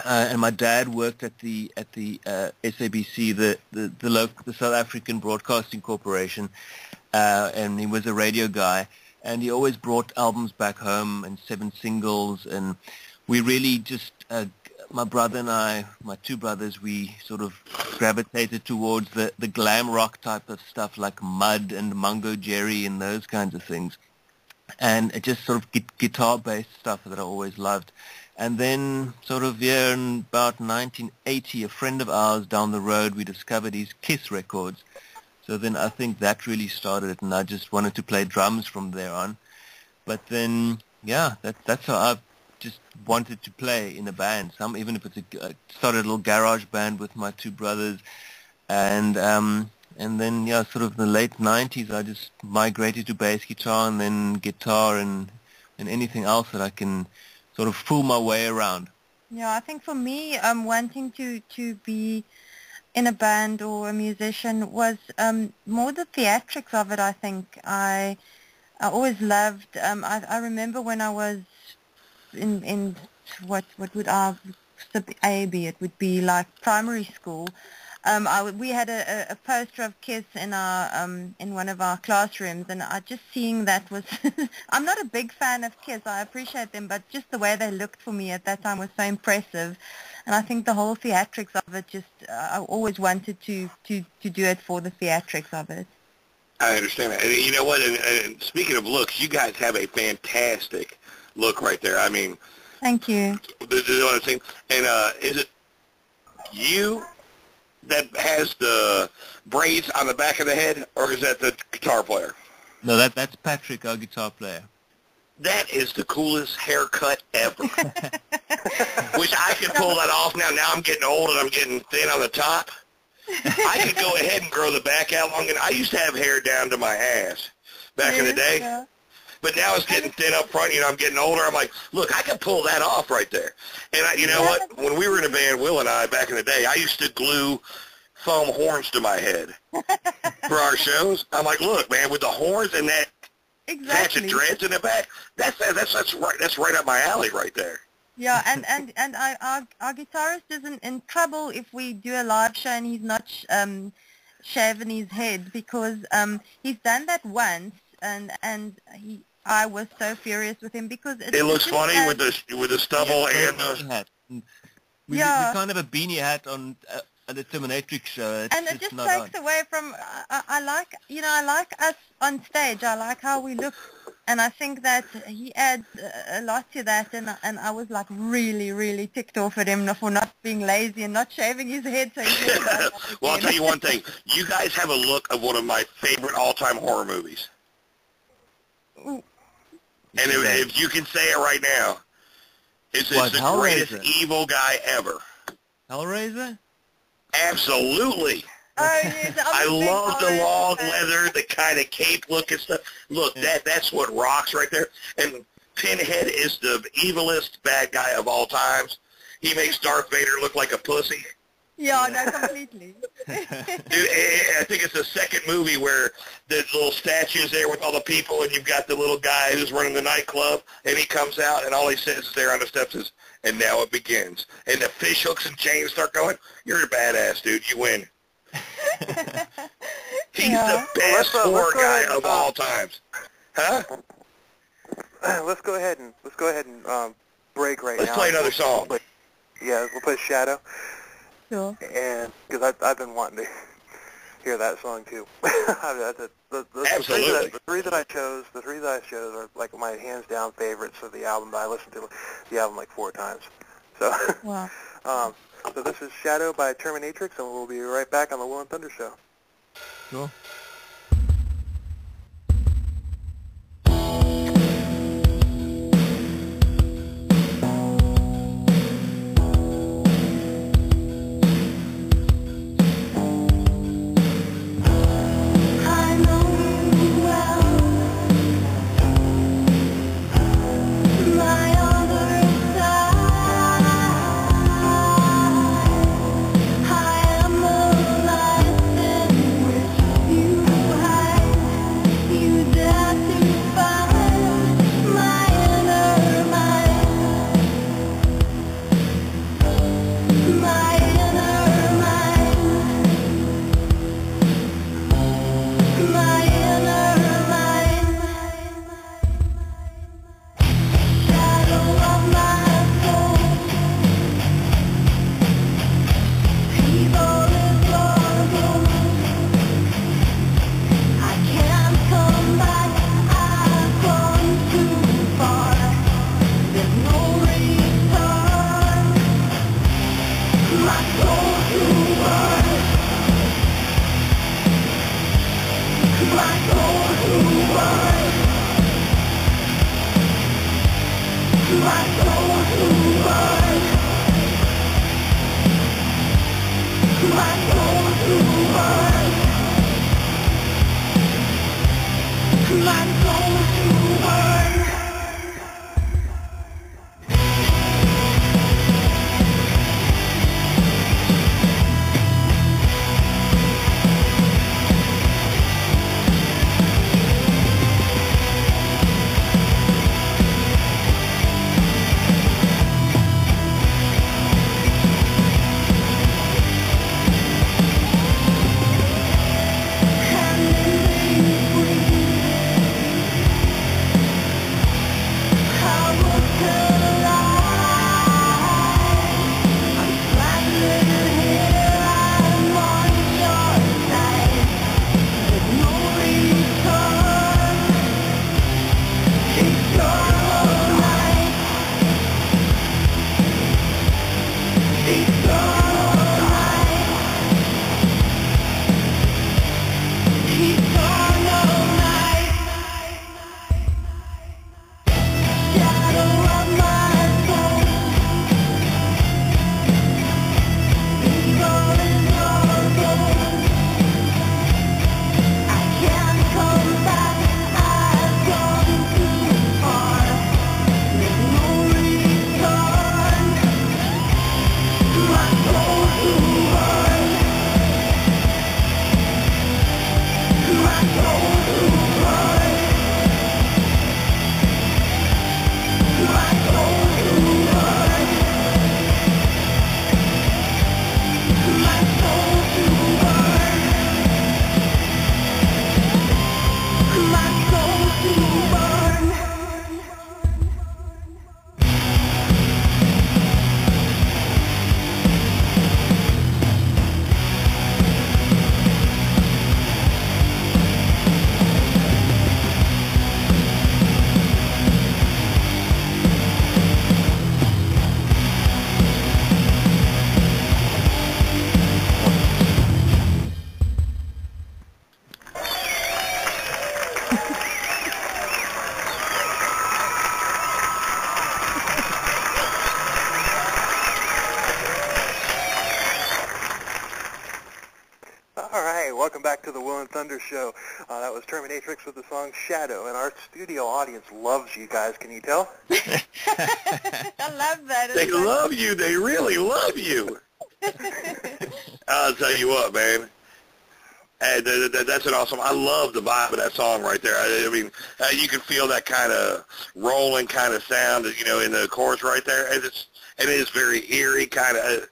and my dad worked at the SABC, the South African Broadcasting Corporation, and he was a radio guy, and he always brought albums back home and 7 singles, and we really just, my brother and I, my 2 brothers, we sort of gravitated towards the glam rock type of stuff like Mud and Mungo Jerry and those kinds of things, and it just sort of guitar-based stuff that I always loved. And then sort of in about 1980, a friend of ours down the road, we discovered his Kiss records. So then I think that really started it, and I just wanted to play drums from there on. But then, yeah, that's how I just wanted to play in a band. Even if it's started a little garage band with my 2 brothers, and then yeah, sort of in the late 90s, I just migrated to bass guitar and then guitar and anything else that I can sort of fool my way around. Yeah, I think for me, wanting to be in a band or a musician was more the theatrics of it. I think I always loved. I remember when I was in what would our A be? It would be like primary school. We had a poster of Kiss in our in one of our classrooms, and just seeing that was. I'm not a big fan of Kiss. I appreciate them, but just the way they looked for me at that time was so impressive. And I think the whole theatrics of it, just I always wanted to do it for the theatrics of it. I understand that. And you know what? And speaking of looks, you guys have a fantastic look right there. I mean, thank you. You know what I'm saying? And is it you that has the braids on the back of the head, or is that the guitar player? No, that's Patrick, our guitar player. That is the coolest haircut ever. Wish I could pull that off now. Now I'm getting old and I'm getting thin on the top. I could go ahead and grow the back out long. And I used to have hair down to my ass back in the day. Yeah. But now it's getting thin up front. You know, I'm getting older. I'm like, look, I can pull that off right there. And you know what? When we were in a band, Will and I, back in the day, I used to glue foam horns to my head for our shows. I'm like, look, man, with the horns and that patch of dreads in the back, that's right up my alley right there. Yeah, and our guitarist isn't in trouble if we do a live show and he's not shaving his head, because he's done that once, and I was so furious with him because it looks funny with the stubble and the hat. We kind of a beanie hat on at the Terminatryx show. And it just takes away from. I like us on stage. I like how we look, and I think that he adds a lot to that. And I was like really ticked off at him for not being lazy and not shaving his head. So well, I'll tell you one thing. You guys have a look of one of my favorite all-time horror movies. Ooh. And if you can say it right now, it's the greatest evil guy ever. Hellraiser? Absolutely. Oh, yes, I love the long leather, the kind of cape look and stuff. Look, that's what rocks right there. And Pinhead is the evilest bad guy of all times. He makes Darth Vader look like a pussy. Yeah, no, completely. Dude, I think it's the second movie where the little statue's there with all the people, and you've got the little guy who's running the nightclub, and he comes out, and all he says there on the steps is, and now it begins. And the fish hooks and chains start going. You're a badass, dude. You win. He's the best horror guy of all times. Huh? Let's go ahead and break right now. Let's play another song. We'll play Shadow. Sure. And because I've been wanting to hear that song too. Absolutely. The three that I chose are like my hands down favorites of the album. I listened to the album like 4 times. So, wow. So this is Shadow by Terminatryx, and we'll be right back on the Will and Thunder Show. Sure. Welcome back to the Will and Thunder Show. That was Terminatryx with the song Shadow, and our studio audience loves you guys. Can you tell? I love that. They love you. They really love you. I'll tell you what, man. And that's an awesome. I love the vibe of that song right there. I mean, you can feel that kind of rolling kind of sound, you know, in the chorus right there. And it is very eerie kind of.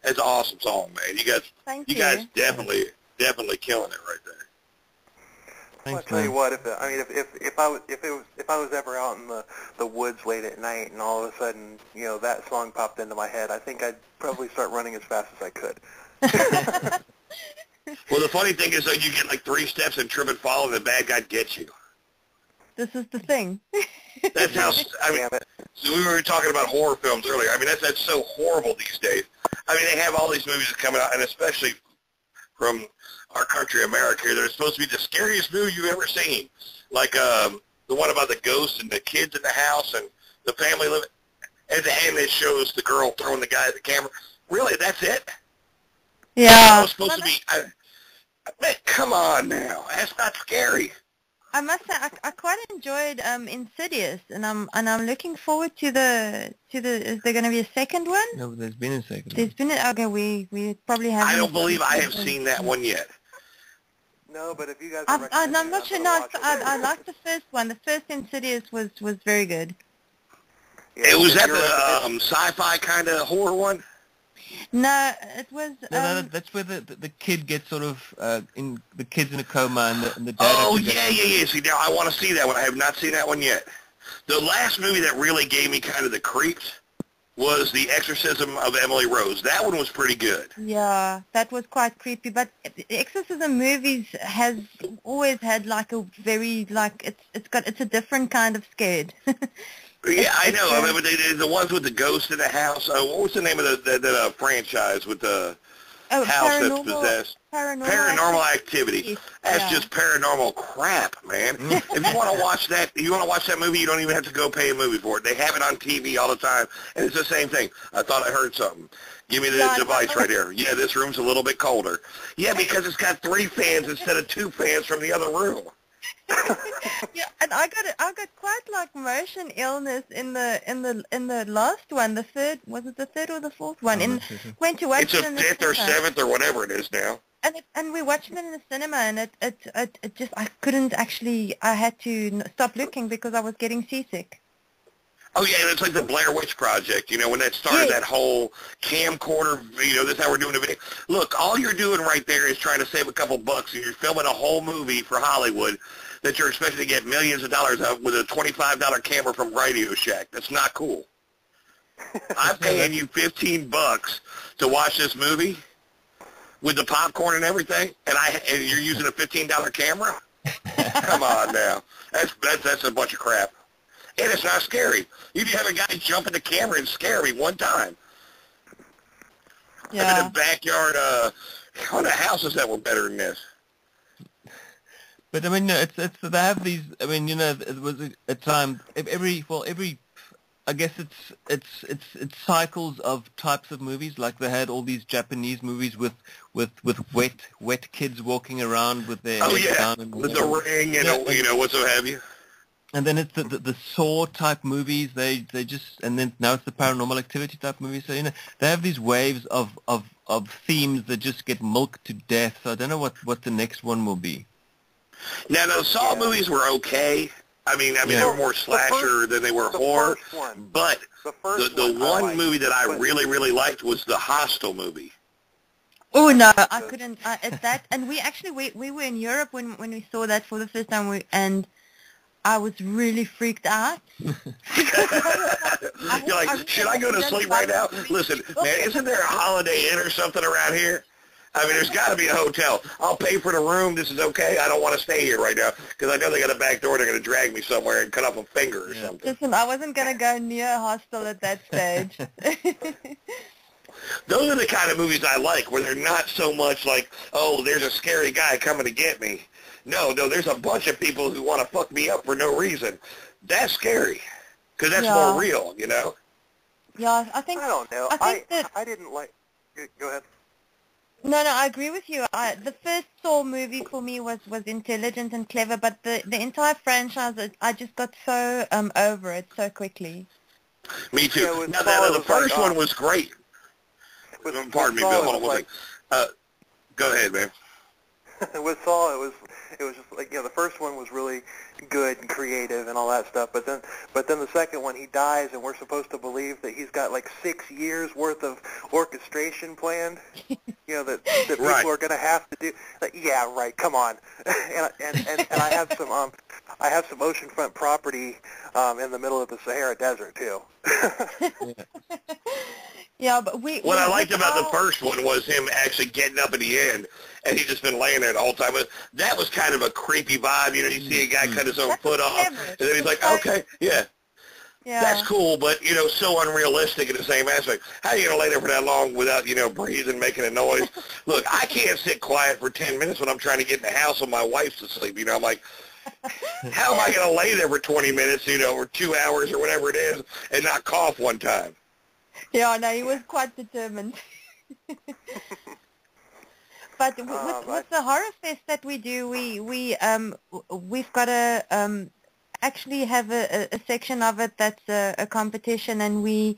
It's an awesome song, man. You guys definitely killing it right there. Well, I'll tell you what, if I was ever out in the woods late at night and all of a sudden, you know, that song popped into my head, I think I'd probably start running as fast as I could. Well, the funny thing is, though, you get like 3 steps and trip and fall, and the bad guy gets you. This is the thing. That's how. I mean, so we were talking about horror films earlier. I mean, that's so horrible these days. I mean, they have all these movies coming out, and especially from our country, America, they're supposed to be the scariest movie you've ever seen. Like the one about the ghosts and the kids in the house and the family living. At the end, it shows the girl throwing the guy at the camera. Really, that's it? Yeah. That was supposed to be. Man, come on now. That's not scary. I must say, I quite enjoyed Insidious, and I'm looking forward to the. Is there going to be a second one? No, there's been a second. There's been okay. We probably haven't. I don't believe I have seen that one yet. No, but if you guys, I'm not sure. No, I liked the first one. The first Insidious was very good. Yeah, Was that the sci-fi kind of horror one? No, it was. No, that's where the kid gets sort of the kid's in a coma and the dad. Oh yeah. See, now I want to see that one. I have not seen that one yet. The last movie that really gave me kind of the creeps was The Exorcism of Emily Rose. That one was pretty good. Yeah, that was quite creepy. But Exorcism movies has always had like a very it's a different kind of scared. Yeah, I know. I mean, the ones with the ghost in the house. What was the name of that franchise with the house that's possessed. Paranormal Activity. That's just paranormal crap, man. If you want to watch that, movie, you don't even have to go pay a movie for it. They have it on TV all the time, and it's the same thing. I thought I heard something. Give me the device right here. Yeah, this room's a little bit colder. Yeah, because it's got 3 fans instead of 2 fans from the other room. Yeah, and I got quite like motion illness in the last one. The third, was it the third or the fourth one? Went to watch it's a 5th or 7th or whatever it is now. And we watched it in the cinema, and it just, I couldn't actually, I had to stop looking because I was getting seasick. Oh, yeah, it's like the Blair Witch Project, you know, when that started, that whole camcorder, you know, that's how we're doing the video. Look, all you're doing right there is trying to save a couple bucks, and you're filming a whole movie for Hollywood that you're expecting to get millions of dollars out with a $25 camera from Radio Shack. That's not cool. I'm paying you $15 to watch this movie with the popcorn and everything, and you're using a $15 camera? Come on now. That's a bunch of crap. And it's not scary. You can have a guy jump in the camera and scare me one time. Yeah. I'm in a backyard on the houses that were better than this. But I mean, it's they have these. I mean, you know, it was a time every I guess it's cycles of types of movies. Like they had all these Japanese movies with wet kids walking around with their heads down and with the ring and you know what so have you. And then it's the Saw type movies. They just, and then now it's the Paranormal Activity type movies. So, you know, they have these waves of themes that just get milked to death. So I don't know what the next one will be. Now those Saw movies were okay. I mean they were more slasher than they were horror. But the one movie that I really liked was the Hostel movie. Oh no, I couldn't. It's that, and we were in Europe when we saw that for the first time, and I was really freaked out. You're like, should I go to sleep right now? Listen, man, isn't there a Holiday Inn or something around here? I mean, there's got to be a hotel. I'll pay for the room. This is okay. I don't want to stay here right now because I know they got a back door. They're going to drag me somewhere and cut off a finger or something. Listen, I wasn't going to go near a hostel at that stage. Those are the kind of movies I like, where they're not so much like, oh, there's a scary guy coming to get me. No, there's a bunch of people who want to fuck me up for no reason. That's scary, because that's more real, you know? Yeah, I don't know. I didn't like... Go ahead. No, I agree with you. The first Saw movie for me was intelligent and clever, but the entire franchise, I just got so over it so quickly. Me too. Yeah, now, the first one was great. Pardon me, Bill. Hold on one second. Go ahead, man. With Saw, it was just like, you know, the first one was really good and creative and all that stuff, but then the second one, he dies, and we're supposed to believe that he's got like 6 years worth of orchestration planned. You know, that people are going to have to do. Like, yeah, right. Come on. and I have some oceanfront property in the middle of the Sahara Desert too. Yeah, but what I liked about the first one was him actually getting up at the end, and he's just been laying there the whole time. That was kind of a creepy vibe. You know, you see a guy cut his own foot off, and then he's like, okay, yeah. That's cool, but, you know, so unrealistic in the same aspect. How are you going to lay there for that long without, you know, breathing, making a noise? Look, I can't sit quiet for 10 minutes when I'm trying to get in the house when my wife's asleep. You know, I'm like, how am I going to lay there for 20 minutes, you know, or 2 hours or whatever it is, and not cough one time? Yeah, no, he was quite determined. But with the horror fest that we do, we've got to actually have a section of it that's a competition, and we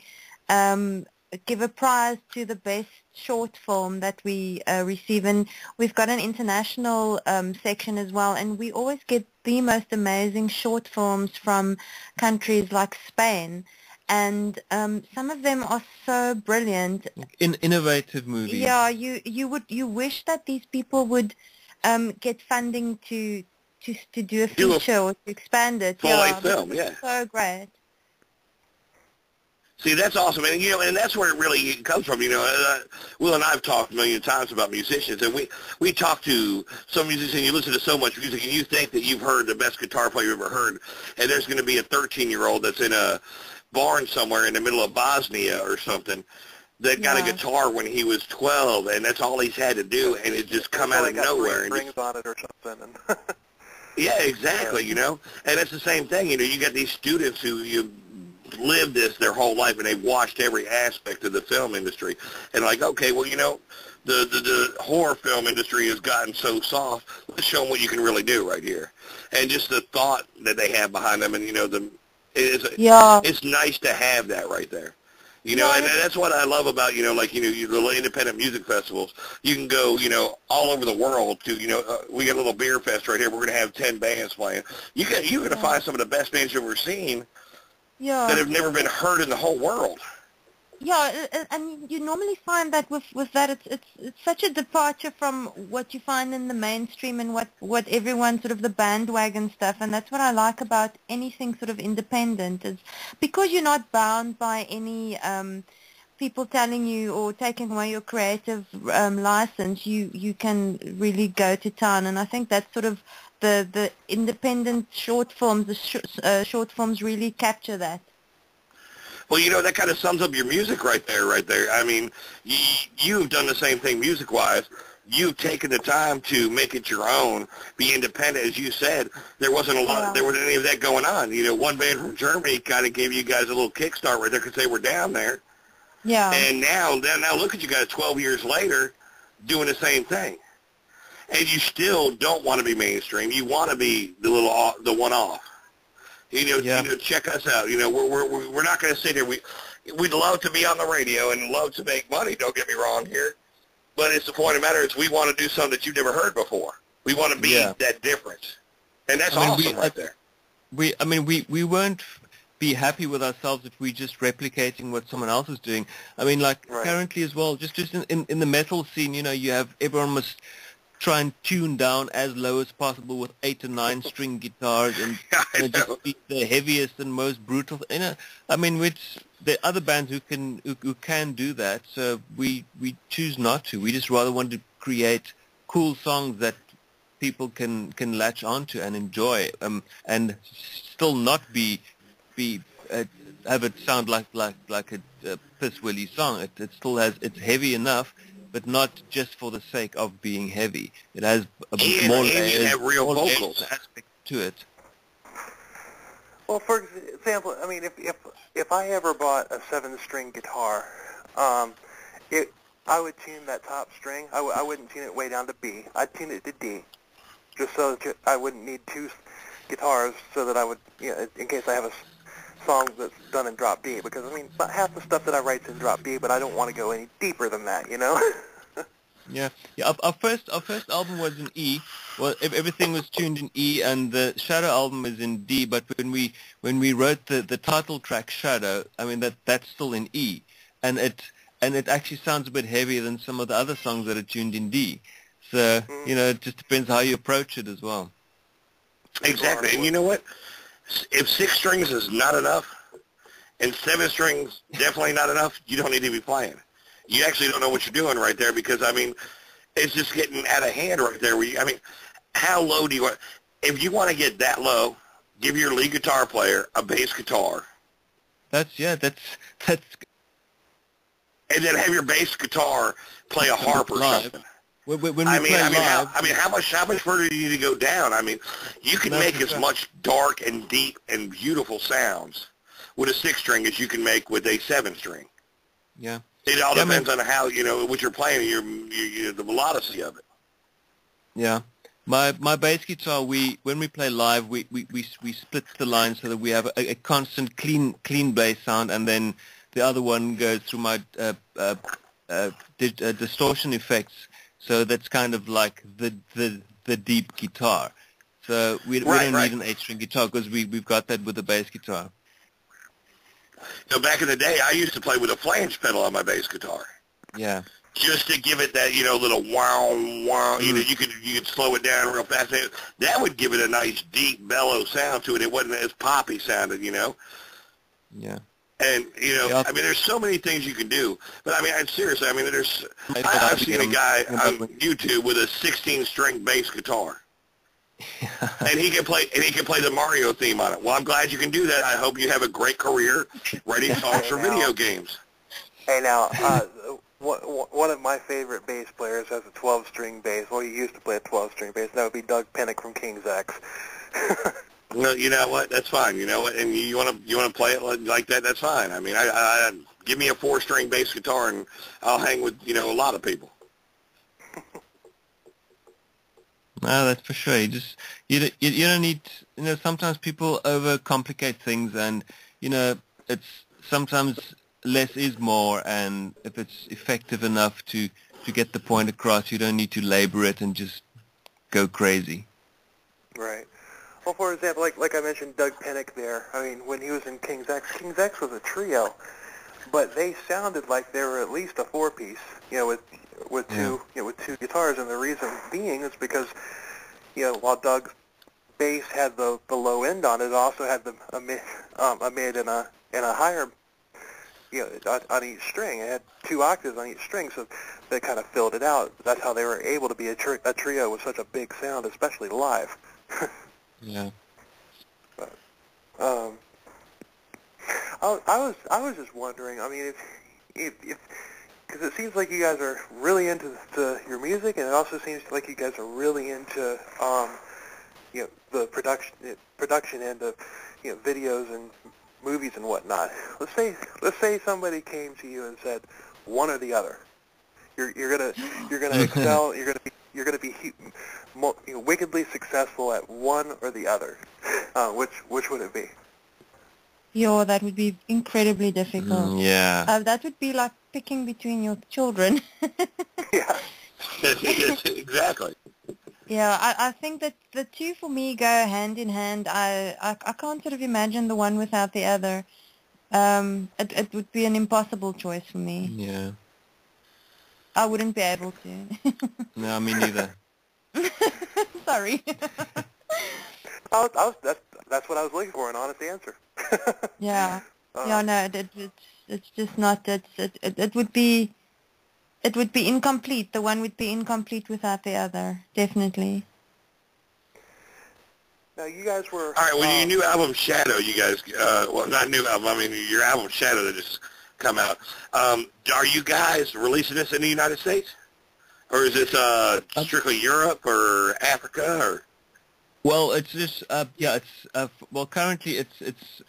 give a prize to the best short film that we receive, and we've got an international section as well, and we always get the most amazing short films from countries like Spain. And some of them are so brilliant. Innovative movies. Yeah, you wish that these people would get funding to do a feature or to expand it. Full-length film, yeah. So great. See, that's awesome, and you know, and that's where it really comes from. You know, Will and I have talked a million times about musicians, and we talk to some musicians. You listen to so much music, and you think that you've heard the best guitar player you've ever heard, and there's going to be a 13-year-old that's in a barn somewhere in the middle of Bosnia or something, that got a guitar when he was 12, and that's all he's had to do, and it just come out of nowhere. And strings on it or something. And yeah, exactly, you know. And it's the same thing, you know. You got these students who you lived this their whole life, and they've watched every aspect of the film industry. And like, okay, well, you know, the horror film industry has gotten so soft. Let's show them what you can really do right here. And just the thought that they have behind them, and, you know, it's nice to have that right there. You know, and that's what I love about, you know, like, you know, the little independent music festivals. You can go, you know, all over the world to, you know, we got a little beer fest right here. We're going to have 10 bands playing. You're going to find some of the best bands you've ever seen that have never been heard in the whole world. Yeah, and you normally find that with that it's such a departure from what you find in the mainstream and what everyone sort of the bandwagon stuff, and that's what I like about anything sort of independent, is because you're not bound by any people telling you or taking away your creative license. You can really go to town, and I think that's sort of the independent short films. The short films really capture that. Well, you know, that kind of sums up your music right there. I mean, you've done the same thing music-wise. You've taken the time to make it your own, be independent. As you said, there wasn't any of that going on. You know, one band from Germany kind of gave you guys a little kickstart right there because they were down there. Yeah. And now look at you guys 12 years later doing the same thing. And you still don't want to be mainstream. You want to be the one-off. You know, check us out. You know, we're not going to sit here. We'd love to be on the radio and love to make money. Don't get me wrong here, but it's the point of the matter is we want to do something that you've never heard before. We want to be that difference, and that's awesome right there. We won't be happy with ourselves if we're just replicating what someone else is doing. I mean, like currently as well, just in the metal scene, you know, you have everyone must try and tune down as low as possible with 8 to 9 string guitars and just be the heaviest and most brutal. You know, I mean, there are other bands who can do that. So we choose not to. We just rather want to create cool songs that people can latch onto and enjoy, and still not have it sound like a piss willy song. It still has, it's heavy enough, but not just for the sake of being heavy. It has more real vocals aspect to it. Well, for example, I mean, if I ever bought a 7-string guitar, I would tune that top string. I wouldn't tune it way down to B. I'd tune it to D, just so that I wouldn't need 2 guitars, so that I would, you know, in case I have a song that's done in drop D, because I mean, half the stuff that I write's in drop D, but I don't want to go any deeper than that, you know. Yeah. Our first album was in E. Well, everything was tuned in E, and the Shadow album is in D. But when we wrote the title track Shadow, I mean that's still in E, and it actually sounds a bit heavier than some of the other songs that are tuned in D. So you know, it just depends how you approach it as well. Exactly, and you know what? If 6 strings is not enough, and 7 strings definitely not enough, you don't need to be playing. You actually don't know what you're doing right there, because, I mean, it's just getting out of hand right there. I mean, how low do you want? If you want to get that low, give your lead guitar player a bass guitar. That's. And then have your bass guitar play a harp or something. When we play live, how much further do you need to go down? I mean, you can make as much dark and deep and beautiful sounds with a 6-string as you can make with a 7-string. Yeah. It all depends on how, you know, what you're playing, the melodicity of it. Yeah. My bass guitar, when we play live, we split the line so that we have a constant clean bass sound, and then the other one goes through my distortion effects. So that's kind of like the deep guitar. So we don't need an 8-string guitar, because we've got that with the bass guitar. You know, back in the day, I used to play with a flange pedal on my bass guitar. Yeah. Just to give it that, you know, little wow, wow. You know, you could slow it down real fast. That would give it a nice deep bellow sound to it. It wasn't as poppy sounded, you know. Yeah. And, you know, I mean, there's so many things you can do. But, I mean, seriously, I mean, I've seen a guy on YouTube with a 16-string bass guitar. And he can play the Mario theme on it. Well, I'm glad you can do that. I hope you have a great career writing songs for video games. Hey, now, one of my favorite bass players has a 12-string bass. Well, he used to play a 12-string bass. That would be Doug Pinnick from King's X. Well, you know what? That's fine. You know what? And you want to play it like that? That's fine. I mean, I give me a 4-string bass guitar, and I'll hang with a lot of people. No, that's for sure. You don't need. Sometimes people overcomplicate things, and it's sometimes less is more. And if it's effective enough to get the point across, you don't need to labor it and just go crazy. Right. Well, for example, like I mentioned, Doug Pinnick there. I mean, when he was in King's X was a trio, but they sounded like they were at least a 4-piece. With two guitars, and the reason being is because while Doug's bass had the low end on it, it also had a mid and a higher on each string. It had 2 octaves on each string, so they kind of filled it out. That's how they were able to be a trio with such a big sound, especially live. Yeah. But, I was just wondering. I mean, if because it seems like you guys are really into your music, and it also seems like you guys are really into the production end of videos and movies and whatnot. Let's say somebody came to you and said one or the other. You're gonna excel. You're gonna be wickedly successful at one or the other. Which would it be? Yeah, that would be incredibly difficult. Yeah. That would be like picking between your children. Yeah. Exactly. Yeah, I think that the two for me go hand in hand. I can't sort of imagine the one without the other. It would be an impossible choice for me. Yeah. I wouldn't be able to. No, me neither. Sorry. That's what I was looking for, an honest answer. Yeah. Yeah, no, it's just not. It would be incomplete. The one would be incomplete without the other, definitely. Now, you guys were... All right, well, your new album, Shadow, you guys... well, not new album, I mean, your album, Shadow, that just come out. Are you guys releasing this in the United States? Or is this strictly Europe or Africa, or... Well, it's just currently it's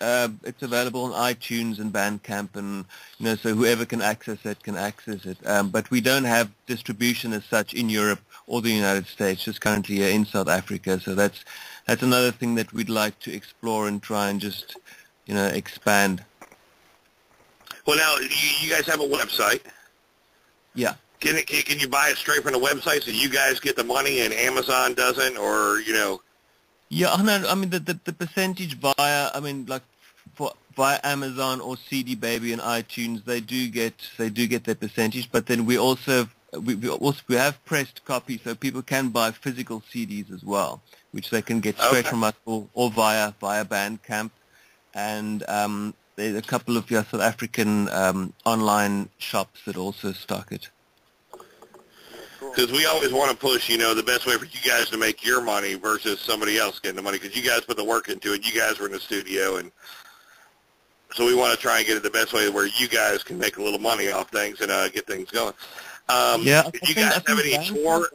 available on iTunes and Bandcamp, and so whoever can access it can access it. But we don't have distribution as such in Europe or the United States. Just currently here in South Africa. So that's another thing that we'd like to explore and try and just expand. Well, now you guys have a website. Yeah. Can you buy it straight from the website so you guys get the money and Amazon doesn't, or Yeah, I mean the percentage via via Amazon or CD Baby and iTunes, they do get their percentage, but then we have pressed copies, so people can buy physical CDs as well, which they can get straight from us or via Bandcamp, and there's a couple of South African online shops that also stock it. Because we always want to push, the best way for you guys to make your money versus somebody else getting the money, because you guys put the work into it. You guys were in the studio, and so we want to try and get it the best way where you guys can make a little money off things and get things going. Do you guys have any tour?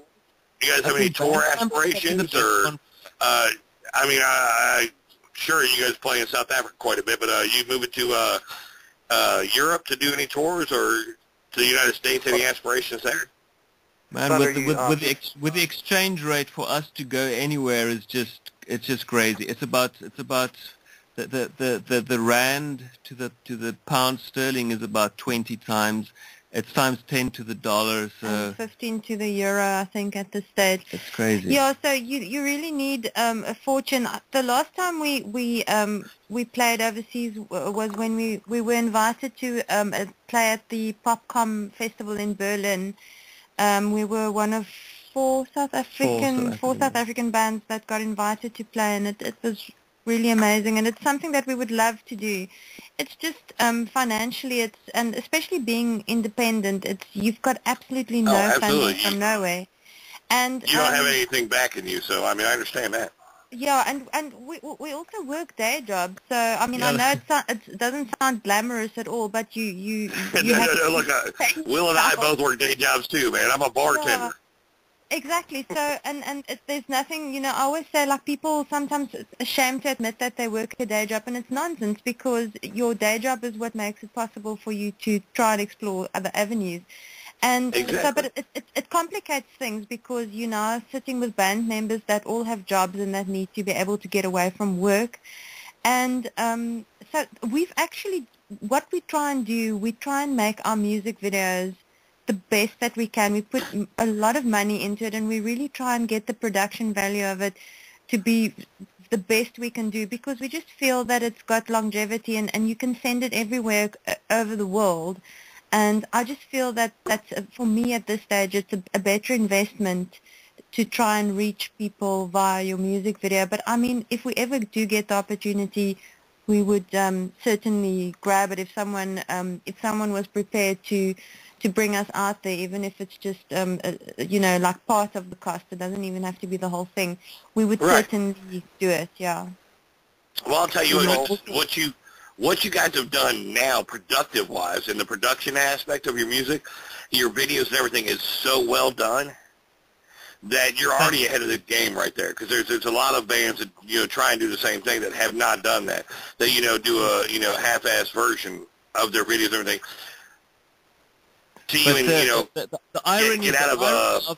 You guys have any tour aspirations, or I'm sure you guys play in South Africa quite a bit, but you moving to Europe to do any tours, or to the United States? Any aspirations there? Man, with the exchange rate for us to go anywhere it's just crazy. It's about the rand to the pound sterling is about 20 times. It's times 10 to the dollar, so and 15 to the euro, I think, at this stage. It's crazy. Yeah, so you really need a fortune. The last time we played overseas was when we were invited to play at the Popcom Festival in Berlin. We were one of four South African bands that got invited to play, and it was really amazing, and it's something that we would love to do. It's just financially, and especially being independent, you've got absolutely no funding from nowhere. And you don't have anything backing you, so I understand that. Yeah, and we also work day jobs. So I mean, I know it doesn't sound glamorous at all, but you have No, look, Will and I both work day jobs too, man. I'm a bartender. Yeah, exactly. So there's nothing. You know, I always say like people sometimes ashamed to admit that they work a day job, and it's nonsense because your day job is what makes it possible for you to try and explore other avenues. And so, but it complicates things because you know sitting with band members that all have jobs and that need to be able to get away from work. And so we've actually, what we try and do, we try and make our music videos the best that we can. We put a lot of money into it, and we really try and get the production value of it to be the best we can do because we just feel that it's got longevity and you can send it everywhere over the world. And I just feel that that's, for me at this stage, it's a better investment to try and reach people via your music video. But I mean, if we ever do get the opportunity, we would certainly grab it if someone was prepared to bring us out there, even if it's just you know, like part of the cost. It doesn't even have to be the whole thing. We would certainly do it. Yeah. Well, I'll tell you what you guys have done now, productive-wise, in the production aspect of your music, your videos and everything is so well done that you're already ahead of the game right there. Because there's a lot of bands that try and do the same thing that have not done that. That do a half-ass version of their videos and everything. To even the irony get out of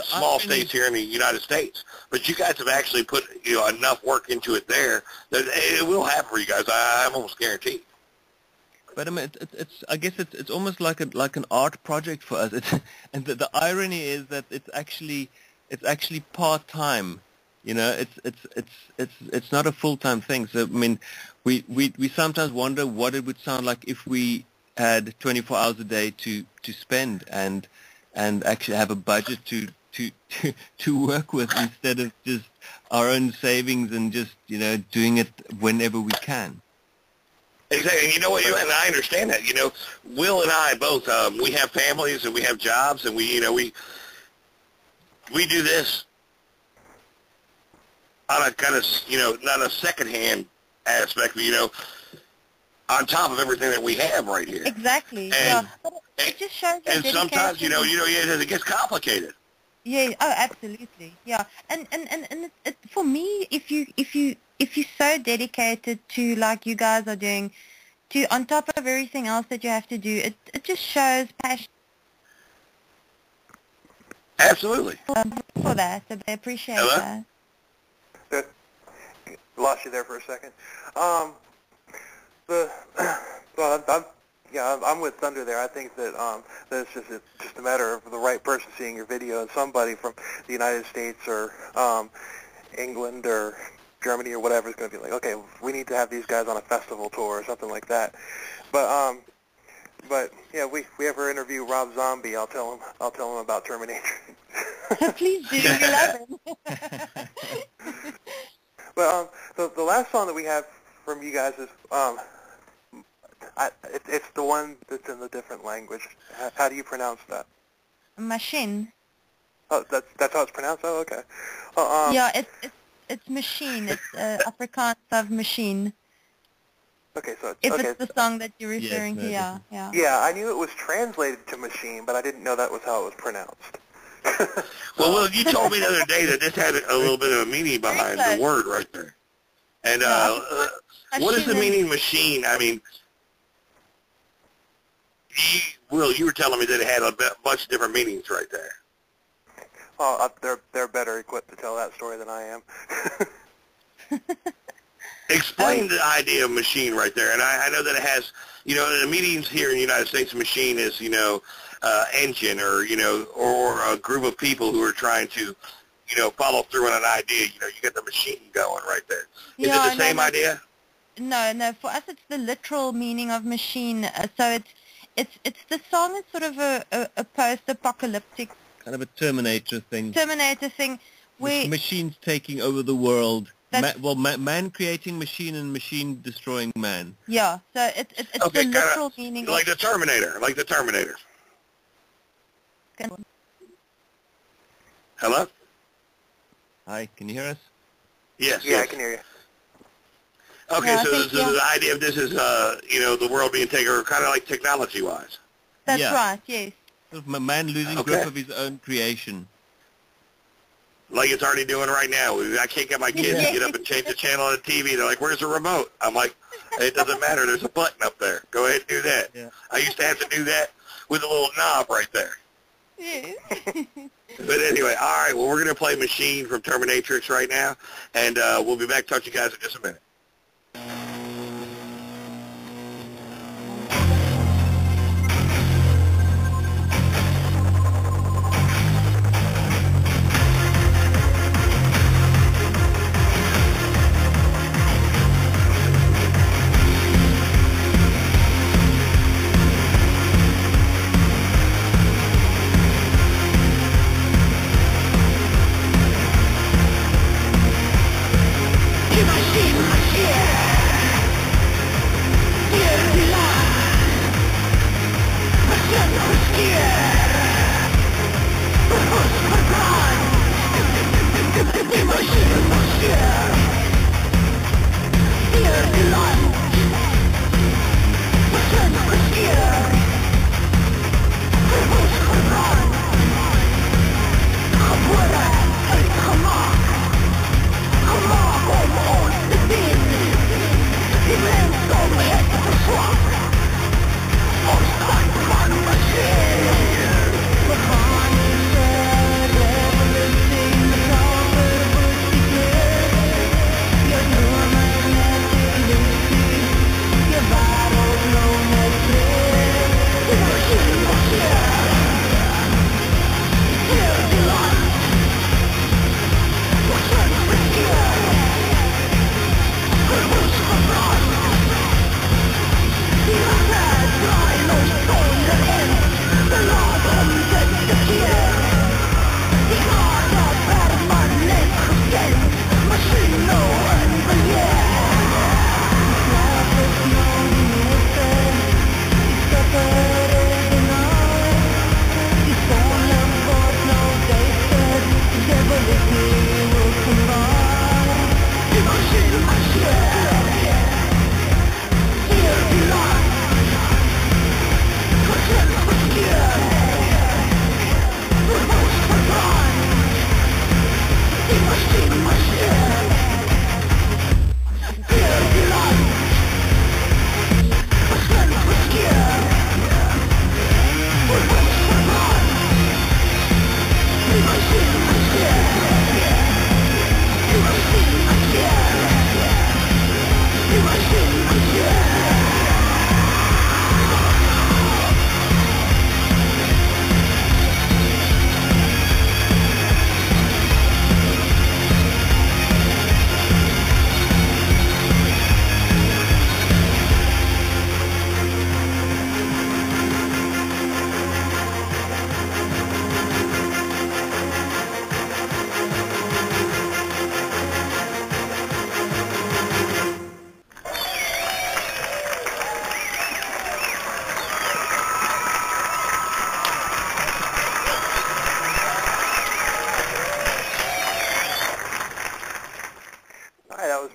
small states here in the United States. But you guys have actually put enough work into it there that it will happen for you guys. I'm almost guaranteed. But I mean, I guess it's almost like an art project for us. And the irony is that it's actually part time. You know, it's not a full time thing. So I mean, we sometimes wonder what it would sound like if we had 24 hours a day to spend and actually have a budget to work with instead of just our own savings and just doing it whenever we can. Exactly, and you know what? And I understand that. Will and I both we have families and we have jobs, and we do this on a kind of not a secondhand aspect, but on top of everything that we have right here. Exactly. And, yeah. But it just shows your dedication. Sometimes it gets complicated. Yeah. Oh, absolutely. Yeah. And it, for me, if you're so dedicated to like you guys are doing, to on top of everything else that you have to do, it just shows passion. Absolutely. For that, so they appreciate that. Good. Lost you there for a second. I'm with Thunder there. I think that that it's just a matter of the right person seeing your video, and somebody from the United States or England or Germany or whatever is going to be like, okay, we need to have these guys on a festival tour or something like that. But yeah, we ever interview Rob Zombie, I'll tell him about Terminatrix. Please do. You love him. But the last song that we have from you guys is it's the one that's in the different language. How do you pronounce that? Machine. Oh, that's how it's pronounced. Oh, okay. Yeah, it's machine. It's Afrikaans of machine. Okay, so it's the song that you're referring to, yeah. Yeah, I knew it was translated to machine, but I didn't know that was how it was pronounced. Well, you told me the other day that this had a little bit of a meaning behind the word right there. And what is the meaning machine? I mean, you were telling me that it had a bunch of different meanings right there. Well, they're better equipped to tell that story than I am. Explain the idea of machine right there. And I know that it has, the meanings here in the United States, machine is, engine or a group of people who are trying to, follow through on an idea. You get the machine going right there. Is it the same idea? No. For us, it's the literal meaning of machine. So it's the song is sort of a post-apocalyptic kind of a Terminator thing. Where machines taking over the world. Man creating machine and machine destroying man. Yeah, so it's the literal meaning. Like the Terminator. Hello? Hi, can you hear us? Yes. Yeah, I can hear you. Okay, Yeah, so, yeah. the idea of this is, you know, the world being taken over, kind of like technology-wise. That's Yeah. right, yes. Sort of a man losing grip of his own creation. Like it's already doing right now. I can't get my kids to get up and change the channel on the TV. They're like, where's the remote? I'm like, it doesn't matter. There's a button up there. Go ahead and do that. Yeah. I used to have to do that with a little knob right there. Yes. But anyway, all right, well, we're going to play Machine from Terminatryx right now, and we'll be back to talk to you guys in just a minute.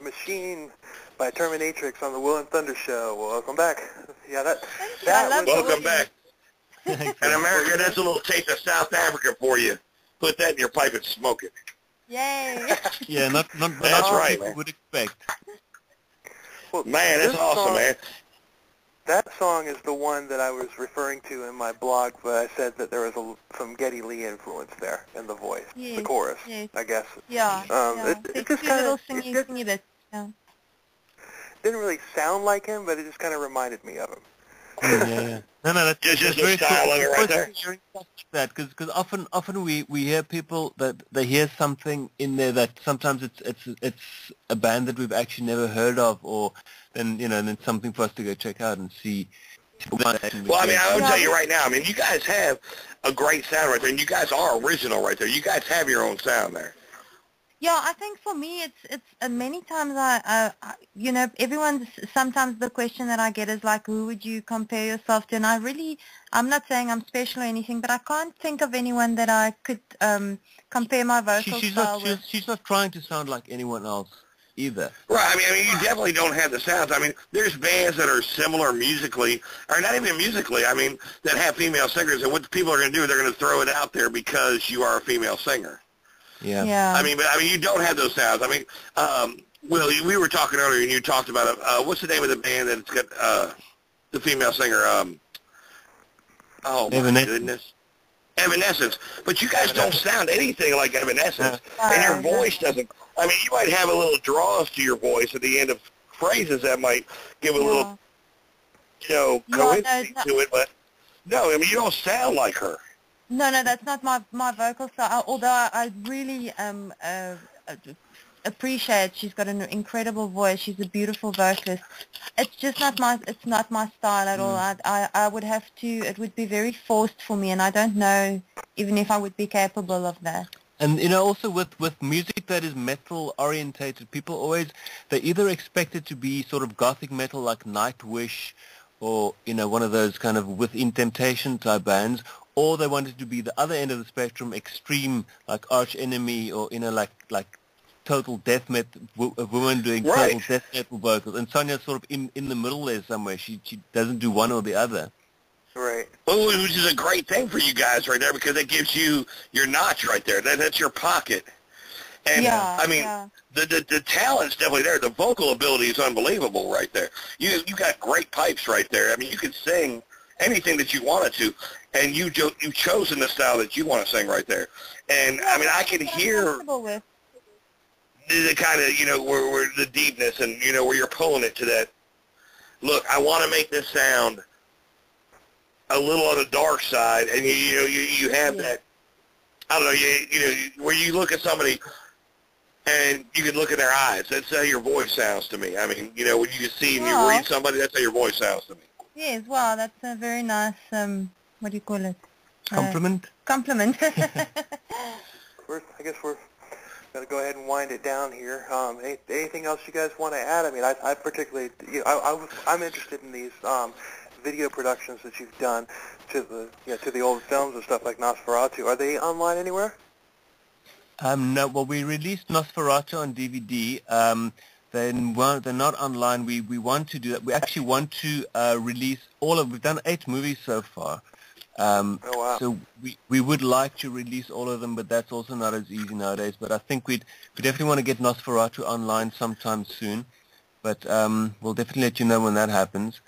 Machine by Terminatryx on the Will and Thunder Show. Welcome back. Yeah, that love was... Welcome back. In America, that's a little taste of South Africa for you. Put that in your pipe and smoke it. Yay. Yeah, not That's what right, people man. would expect. Well, Man, that's this awesome, song, man. That song is the one that I was referring to in my blog, but I said that there was some Geddy Lee influence there in the voice, Yes, the chorus, yes. I guess. Yeah. It just Two kind little of singy bits. Yeah. didn't really sound like him, but it just kind of reminded me of him. Yeah. No, that's Just the very style of it right there. Hearing stuff like that, because often we hear people that they hear something in there that sometimes it's a band that we've actually never heard of, or then then something for us to go check out and see. Well, I mean, I will tell you right now. I mean, you guys have a great sound right there, and you guys are original right there. You guys have your own sound there. Yeah, I think for me, it's many times you know, sometimes the question that I get is like, who would you compare yourself to? And I'm not saying I'm special or anything, but I can't think of anyone that I could compare my vocal style with. She's not trying to sound like anyone else either. Right. I mean, you definitely don't have the sounds. I mean, there's bands that are similar musically, or not even musically. I mean, that have female singers, and what people are going to do, they're going to throw it out there because you are a female singer. Yeah. Yeah. I mean, you don't have those sounds. I mean, Will, we were talking earlier, and you talked about what's the name of the band that's got the female singer? Oh my goodness, Evanescence. But you guys don't sound anything like Evanescence, and your voice doesn't. I mean, you might have a little draws to your voice at the end of phrases that might give a little, you know, coincidence to it. But no, I mean, you don't sound like her. No, that's not my vocal style. Although I really appreciate, she's got an incredible voice. She's a beautiful vocalist. It's just not my style at all. I would have to. It would be very forced for me, and I don't know even if I would be capable of that. And, you know, also with music that is metal orientated, people always, they either expect it to be sort of gothic metal like Nightwish or, you know, one of those kind of Within Temptation type bands, or they want it to be the other end of the spectrum, extreme, like Arch Enemy, or, you know, like total death metal, a woman doing total death metal vocals. And Sonja's sort of in the middle there somewhere. She doesn't do one or the other. Right. Well, which is a great thing for you guys right there, because it gives you your notch right there. That's your pocket. And, I mean, the talent's definitely there. The vocal ability is unbelievable right there. You got great pipes right there. I mean, you could sing anything that you wanted to, and you've chosen the style that you want to sing right there. And, I mean, I can hear the kind of, you know, where the deepness and, you know, where you're pulling it to that, look, I want to make this sound a little on the dark side, and you have that, I don't know, you know, where you look at somebody and you can look in their eyes. That's how your voice sounds to me. I mean, you know, when you see and you read somebody, that's how your voice sounds to me. Yes, wow, that's a very nice, what do you call it? Compliment? Compliment. I guess we're going to go ahead and wind it down here. Anything else you guys want to add? I mean, I particularly, I'm interested in these video productions that you've done to the old films and stuff like Nosferatu. Are they online anywhere? No. Well, we released Nosferatu on DVD. They're not online. We want to do that. We actually want to release we've done 8 movies so far. So we would like to release all of them, but that's also not as easy nowadays. But I think we definitely want to get Nosferatu online sometime soon. But we'll definitely let you know when that happens.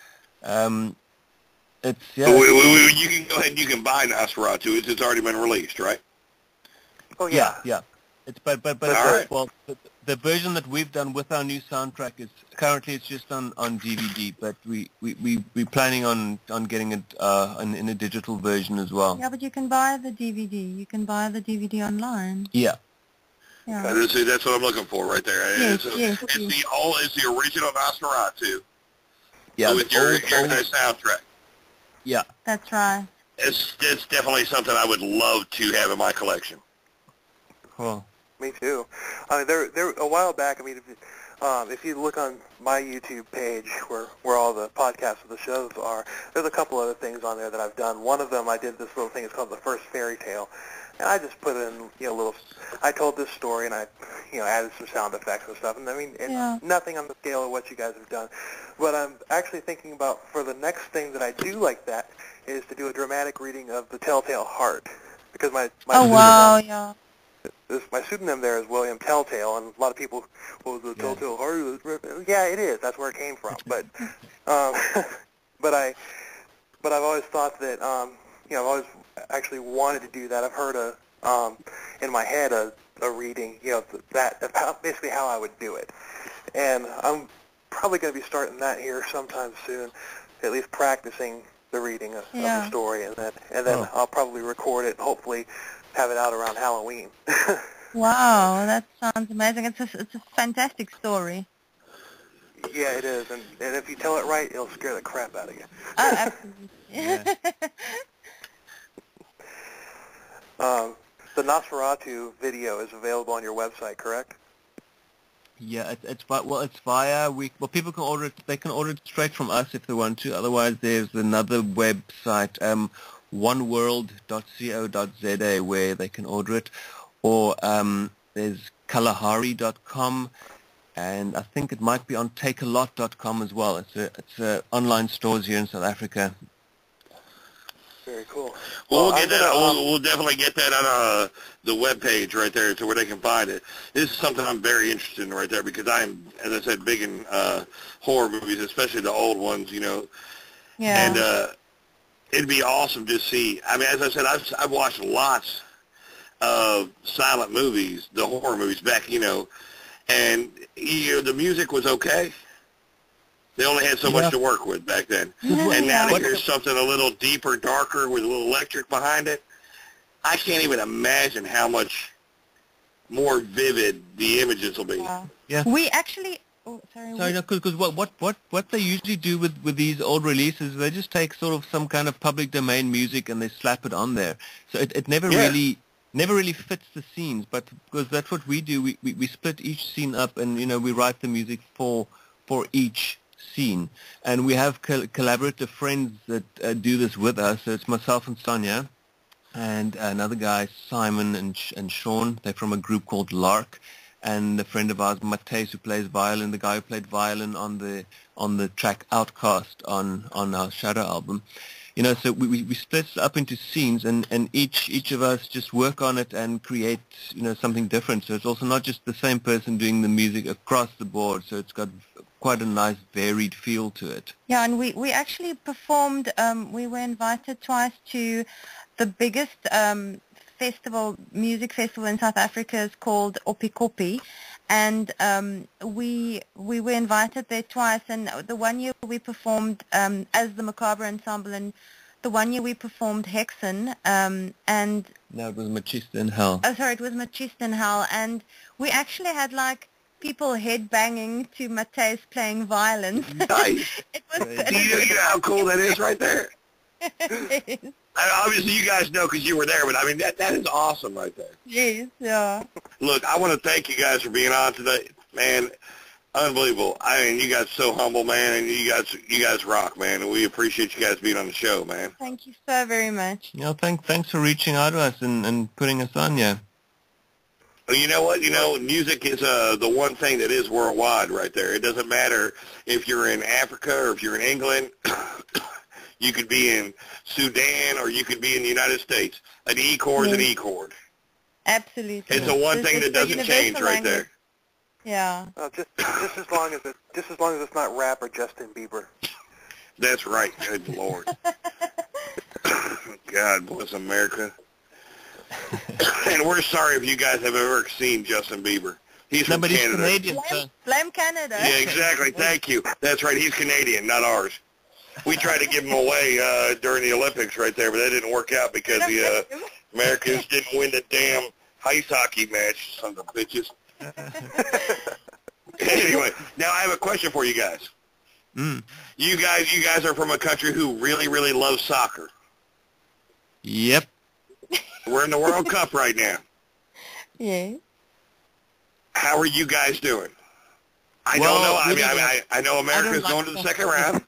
It's you can go ahead and you can buy Nosferatu. It's already been released, right? Oh yeah. Yeah. It's but well, the version that we've done with our new soundtrack is currently it's just on DVD, but we're planning on getting it in a digital version as well. Yeah, but you can buy the DVD. You can buy the DVD online. Yeah. Yeah. That's what I'm looking for right there. Yes, it's the original Nosferatu. Yeah. With your soundtrack. Yeah. That's right. It's definitely something I would love to have in my collection. Cool. Me too. I mean, there a while back. I mean, if you look on my YouTube page where all the podcasts of the shows are, there's a couple other things on there that I've done. One of them, I did this little thing. It's called The First Fairy Tale, and I just put in I told this story and I added some sound effects and stuff. And I mean, nothing on the scale of what you guys have done. But I'm actually thinking about for the next thing that I do like that is to do a dramatic reading of The Telltale Heart, because my my pseudonym there is William Telltale, and a lot of people, the Telltale Heart, yeah, it is. That's where it came from. But, but I've always thought that, I've always actually wanted to do that. I've heard in my head a reading, basically how I would do it, and I'm probably going to be starting that here sometime soon, at least practicing the reading of the story, and then I'll probably record it and hopefully have it out around Halloween. Wow, that sounds amazing. It's a fantastic story. Yeah, it is, and if you tell it right, it'll scare the crap out of you. Oh, absolutely. The Nosferatu video is available on your website, correct? Yeah, it's via people can order it. They can order it straight from us if they want to. Otherwise, there's another website, oneworld.co.za, where they can order it, or there's kalahari.com, and I think it might be on takealot.com as well. It's online stores here in South Africa. Very cool. Well, we'll get that. We'll definitely get that on the web page right there, to where they can find it. This is something I'm very interested in right there, because I'm, as I said, big in horror movies, especially the old ones, you know. Yeah. And it'd be awesome to see. I mean, as I said, I've watched lots of silent movies, the horror movies back, you know, and the music was okay. They only had so much to work with back then. And now that there's something a little deeper, darker, with a little electric behind it, I can't even imagine how much more vivid the images will be. Yeah. We actually... Oh, sorry. Because what they usually do with these old releases, they just take sort of some kind of public domain music and they slap it on there. So it never really fits the scenes. But because that's what we do, we split each scene up, and we write the music for each scene, and we have collaborative friends that do this with us. So it's myself and Sonja, and another guy, Simon and Sean. They're from a group called Lark, and a friend of ours, Matthijs, who plays violin, the guy who played violin on the track Outcast on our Shadow album. So we split it up into scenes, and each of us just work on it and create something different. So it's also not just the same person doing the music across the board. So it's got quite a nice varied feel to it. Yeah, and we actually performed, we were invited twice to the biggest music festival in South Africa. Is called Opikopi, and we were invited there twice, and the one year we performed as the Macabre Ensemble, and the one year we performed Hexen, and... No, it was Machista in Hell. Oh, sorry, it was Machista in Hell, and we actually had, people headbanging to Matthijs playing violin. Nice. You know how cool that is right there? Yes. Obviously, you guys know because you were there, but I mean, that is awesome right there. Yes, yeah. Look, I want to thank you guys for being on today. Man, unbelievable. I mean, you guys are so humble, man, and you guys rock, man, and we appreciate you guys being on the show, man. Thank you so very much. Thanks for reaching out to us and putting us on, yeah. Well, you know what? Music is the one thing that is worldwide right there. It doesn't matter if you're in Africa or if you're in England. You could be in Sudan or you could be in the United States. An E chord is an E chord. Absolutely. It's the one thing that doesn't change right there. Yeah. Just as long as it's not rap or Justin Bieber. That's right. Good Lord. God bless America. And we're sorry if you guys have ever seen Justin Bieber. He's from Canada. He's Canadian. Blame Canada. Yeah, exactly. Thank you. That's right. He's Canadian, not ours. We tried to give him away during the Olympics right there, but that didn't work out because the Americans didn't win the damn ice hockey match, sons of bitches. Anyway, now I have a question for you guys. You guys are from a country who really, really loves soccer. Yep. We're in the World Cup right now. Yeah. How are you guys doing? I don't know. I know America's going to the second round.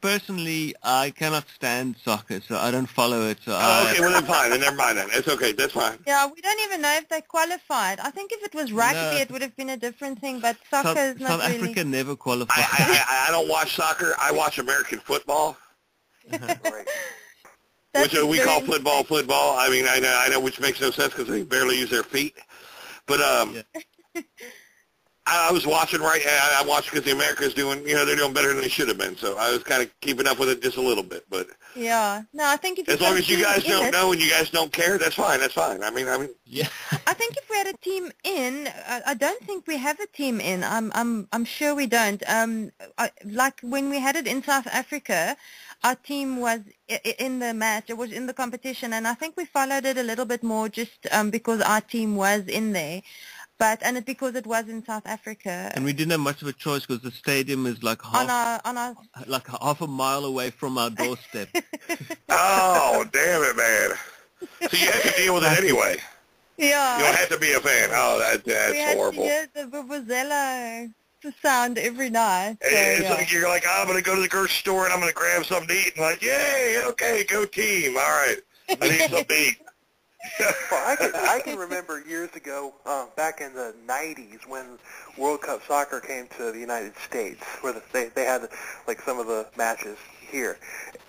Personally, I cannot stand soccer, so I don't follow it. So okay, well then fine. Then never mind then. It's okay. That's fine. Yeah, we don't even know if they qualified. I think if it was rugby, it would have been a different thing, but soccer is not South Africa never qualified. I don't watch soccer. I watch American football. Which we call football. I mean, I know, which makes no sense because they barely use their feet. But I was watching I watched because the Americans doing, they're doing better than they should have been. So I was kind of keeping up with it just a little bit. But yeah, no, I think if as long as you guys don't know and you guys don't care, that's fine. That's fine. I mean, yeah. I think if we had a team in, I don't think we have a team in. I'm sure we don't. Like when we had it in South Africa, our team was in the match. It was in the competition, and I think we followed it a little bit more just because our team was in there. And it's because it was in South Africa. And we didn't have much of a choice because the stadium is like half a mile away from our doorstep. Oh, damn it, man. So you have to deal with it anyway. Yeah. You don't have to be a fan. Oh, that's horrible. We had to hear the vuvuzela sound every night. So, it's like you're like, I'm going to go to the grocery store and I'm going to grab something to eat. And like, yay, okay, go team. All right, I need something to eat. Well, I can remember years ago, back in the 90s, when World Cup soccer came to the United States, where they had like some of the matches here,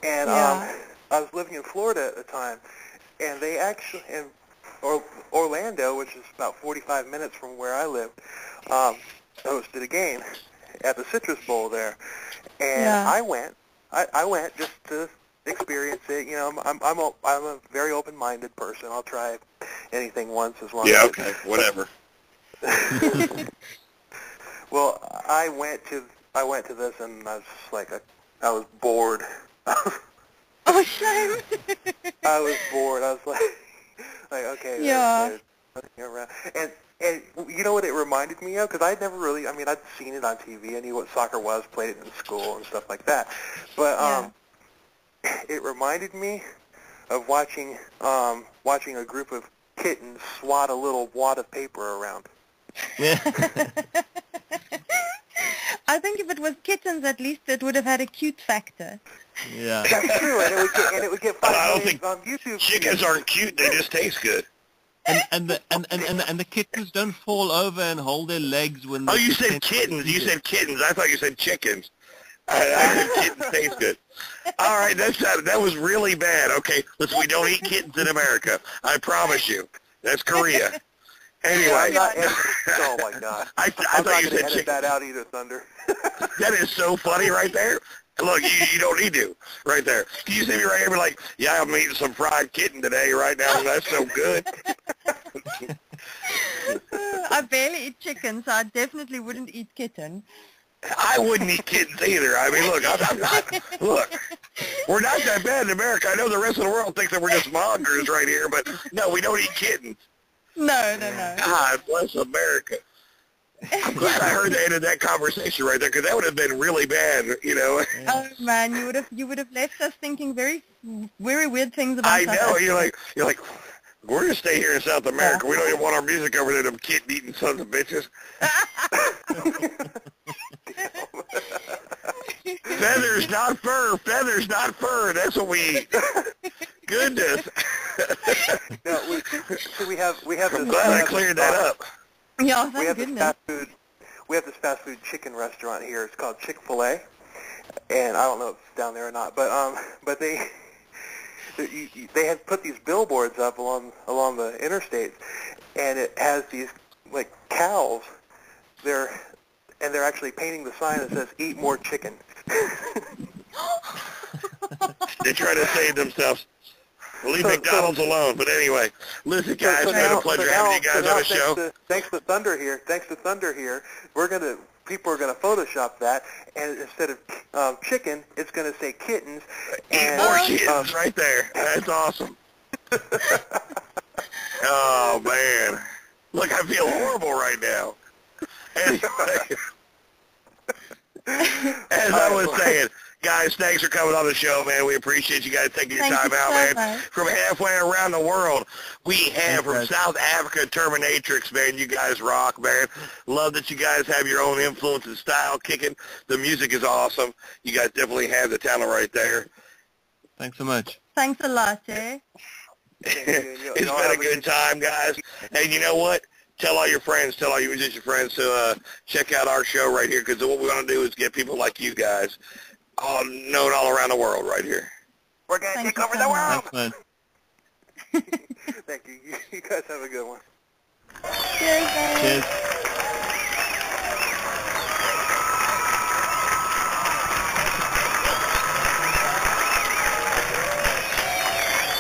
and I was living in Florida at the time, and they actually Orlando, which is about 45 minutes from where I lived, hosted a game at the Citrus Bowl there, and I went just to experience it. You know, I'm a very open-minded person. I'll try anything once as long as okay, whatever. Well, I went to this and I was just like I was bored. Oh, shame. I was bored. I was like okay, there's nothing around. And you know what it reminded me of? Because I'd never really, I'd seen it on TV. I knew what soccer was, played it in school and stuff like that. But it reminded me of watching a group of kittens swat a little wad of paper around. Yeah. I think if it was kittens, at least it would have had a cute factor. Yeah. That's true, and it would get 5 million on YouTube. Chickens aren't cute; they just taste good. And the kittens don't fall over and hold their legs when. Oh, you said kittens. You said kittens. I thought you said chickens. I said kittens taste good. All right, that was really bad. Okay, listen, we don't eat kittens in America. I promise you. That's Korea. Anyway. Oh my God. I thought you said edit chicken. that out either, Thunder. That is so funny right there. Look, you don't need to. Right there. You see me right here be like, yeah, I'm eating some fried kitten today right now. That's so good. I barely eat chicken, so I definitely wouldn't eat kitten. I wouldn't eat kittens either. I mean, look, I'm not. Look, we're not that bad in America. I know the rest of the world thinks that we're just mongrels right here, but no, we don't eat kittens. No. God bless America. I'm glad I heard the end of that conversation right there, because that would have been really bad, you know. Oh man, you would have left us thinking very weird things about. I know. You're like, we're gonna stay here in South America. We don't even want our music over there. Them kitten-eating sons of bitches. Feathers, not fur. Feathers, not fur. That's what we eat. Goodness. No, we have. I'm glad I cleared that up. Yeah, thank goodness. We have this fast food chicken restaurant here. It's called Chick-fil-A, and I don't know if it's down there or not, but they had put these billboards up along the interstates, and it has these like cows. They're actually painting the sign that says "Eat more chicken." They try to save themselves. Leave McDonald's alone. But anyway, listen, guys, it's been a pleasure having you guys on the show. Thanks to Thunder here, people are gonna Photoshop that, and instead of chicken, it's gonna say kittens. Eat more kittens, right there. That's awesome. Oh man, look, I feel horrible right now. Anyway, as I was saying, guys, thanks for coming on the show, man. We appreciate you guys taking your time out, man. From halfway around the world, we have from South Africa, Terminatryx, man. You guys rock, man. Love that you guys have your own influence and style kicking. The music is awesome. You guys definitely have the talent right there. Thanks so much. Thanks a lot, eh? It's been a good time, guys. And you know what? Tell all your friends, tell all your musician friends to check out our show right here, because what we're going to do is get people like you guys known all around the world right here. We're going to take over the world. Thanks, Thank you. You guys have a good one. Cheers, guys. Cheers.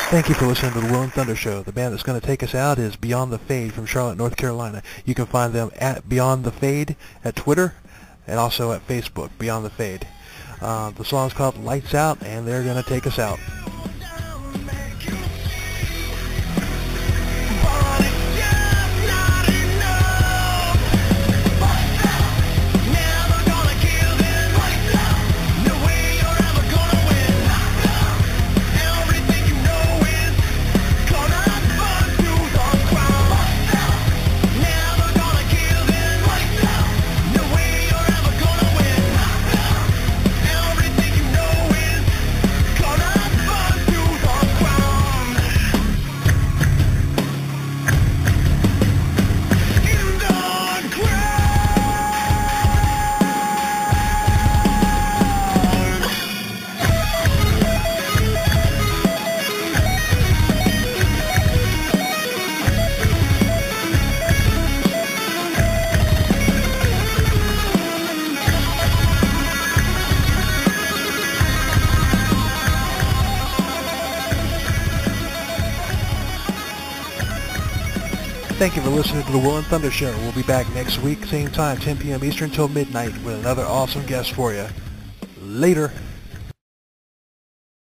Thank you for listening to the Will and Thunder Show. The band that's going to take us out is Beyond the Fade from Charlotte, North Carolina. You can find them at Beyond the Fade at Twitter and also at Facebook, Beyond the Fade. The song's called Lights Out, and they're going to take us out. Gonna Thank you for listening to the Will and Thunder Show. We'll be back next week, same time, 10 p.m. Eastern till midnight, with another awesome guest for you. Later.